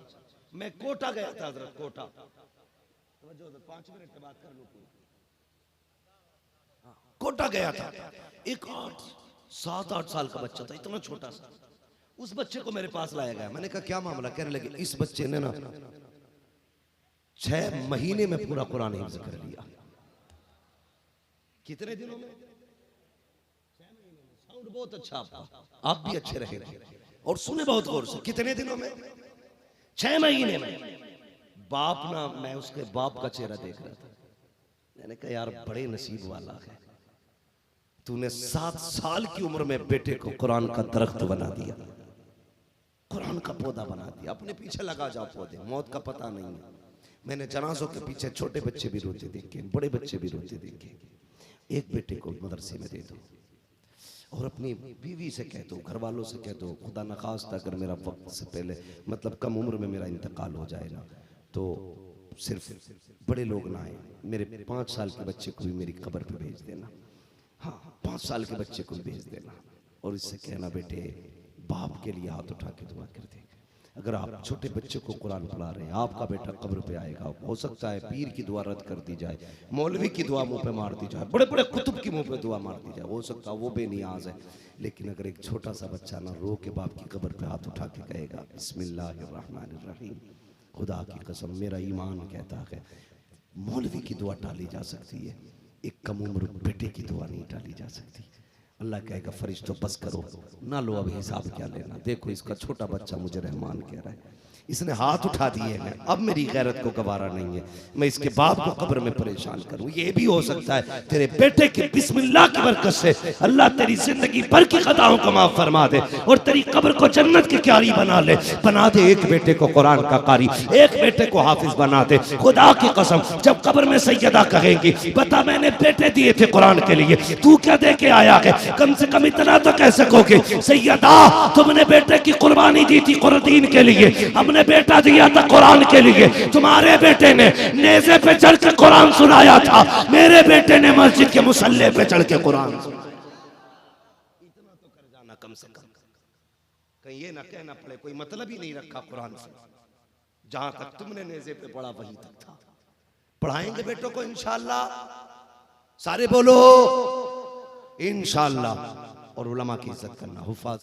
मैं कोटा गया था हजरत, कोटा 5 मिनट के बाद कर लो। कोटा गया था, एक 7-8 साल का बच्चा था, इतना छोटा सा। उस बच्चे को मेरे पास लाया गया, मैंने कहा क्या मामला, कहने लगे इस बच्चे ने ना 6 महीने में पूरा कुरान हिफ्ज़ कर लिया। कितने दिनों में? 6 महीने में। साउंड बहुत अच्छा आपका, आप भी अच्छे रहे और सुने बहुत गौर से। कितने दिनों में? 6 महीने में। बाप ना, मैं उसके बाप का चेहरा देख रहा था, मैंने कहा यार बड़े नसीब वाला है, तूने 7 साल की उम्र में बेटे को कुरान का दरख्त बना दिया, कुरान का पौधा बना दिया। अपने पीछे लगा जाओ पौधे, मौत का पता नहीं है। मैंने जनाजों के पीछे छोटे बच्चे भी रोते देखे, बड़े बच्चे भी रोते देखे। एक बेटे को मदरसे में दे दो और अपनी बीवी से कह दो, घर वालों से कह दो, खुदा न खास्ता अगर मेरा वक्त से पहले, मतलब कम उम्र में मेरा इंतकाल हो जाए ना, तो सिर्फ बड़े लोग ना आए, मेरे 5 साल के बच्चे को भी मेरी कब्र पे भेज देना। हाँ, 5 साल के बच्चे को भेज देना और इससे कहना बेटे बाप के लिए हाथ उठा के दुआ कर दे। अगर आप छोटे बच्चे को कुरान पढ़ा रहे हैं, आपका बेटा कब्र पे आएगा, हो सकता है पीर की दुआ रद्द कर दी जाए, मौलवी की दुआ मुंह पे मार दी जाए, बड़े बड़े कुतुब की मुंह पे दुआ मार दी जाए, हो सकता है वो बेनियाज है। लेकिन अगर एक छोटा सा बच्चा ना रो के बाप की कब्र पे हाथ उठा के कहेगा बिस्मिल्लाहिर्रहमानिर्रहीम, खुदा की कसम मेरा ईमान कहता है मौलवी की दुआ टाली जा सकती है, एक कम उम्र बेटे की दुआ नहीं टाली जा सकती। अल्लाह कहेगा फरिश्तों बस करो, ना लो अब हिसाब क्या लेना, देखो इसका छोटा बच्चा मुझे रहमान कह रहा है, इसने हाथ उठा दिए हैं, अब मेरी गैरत को गवारा नहीं है, मैं इसके बाप को कब्र में परेशान करूं। ये भी हो सकता है तेरे बेटे की बिस्मिल्लाह की बरकत से अल्लाह तेरी जिंदगी भर की खताओं को माफ फरमा दे और तेरी कब्र को जन्नत की क्यारी बना ले, बना दे। एक बेटे को कुरान का कारी, एक बेटे को हाफिज बना दे। खुदा की कसम जब कब्र में सैयदा कहेंगी बता मैंने बेटे दिए थे कुरान के लिए, तू क्या दे के आया है, कम से कम इतना तो कह सकोगे सैयदा तुमने बेटे की कुर्बानी दी थी कुरान के लिए, हमने बेटा दिया था कुरान के लिए, तुम्हारे बेटे ने नेज़े पे चढ़ के कुरान सुनाया था, मेरे बेटे ने मस्जिद के मुसल्ले पे चढ़ के कुरान सुनाया। इतना तो कर जाना कम से कम, कहीं ये ना कहना पड़े कोई मतलब ही नहीं रखा कुरान से। जहां तक तुमने नेज़े पे पढ़ा वहीं तक था। पढ़ाएंगे बेटों को इंशाअल्लाह, सारे बोलो इंशाअल्लाह, और उलमा की इज्जत करना, हुफ़ाज़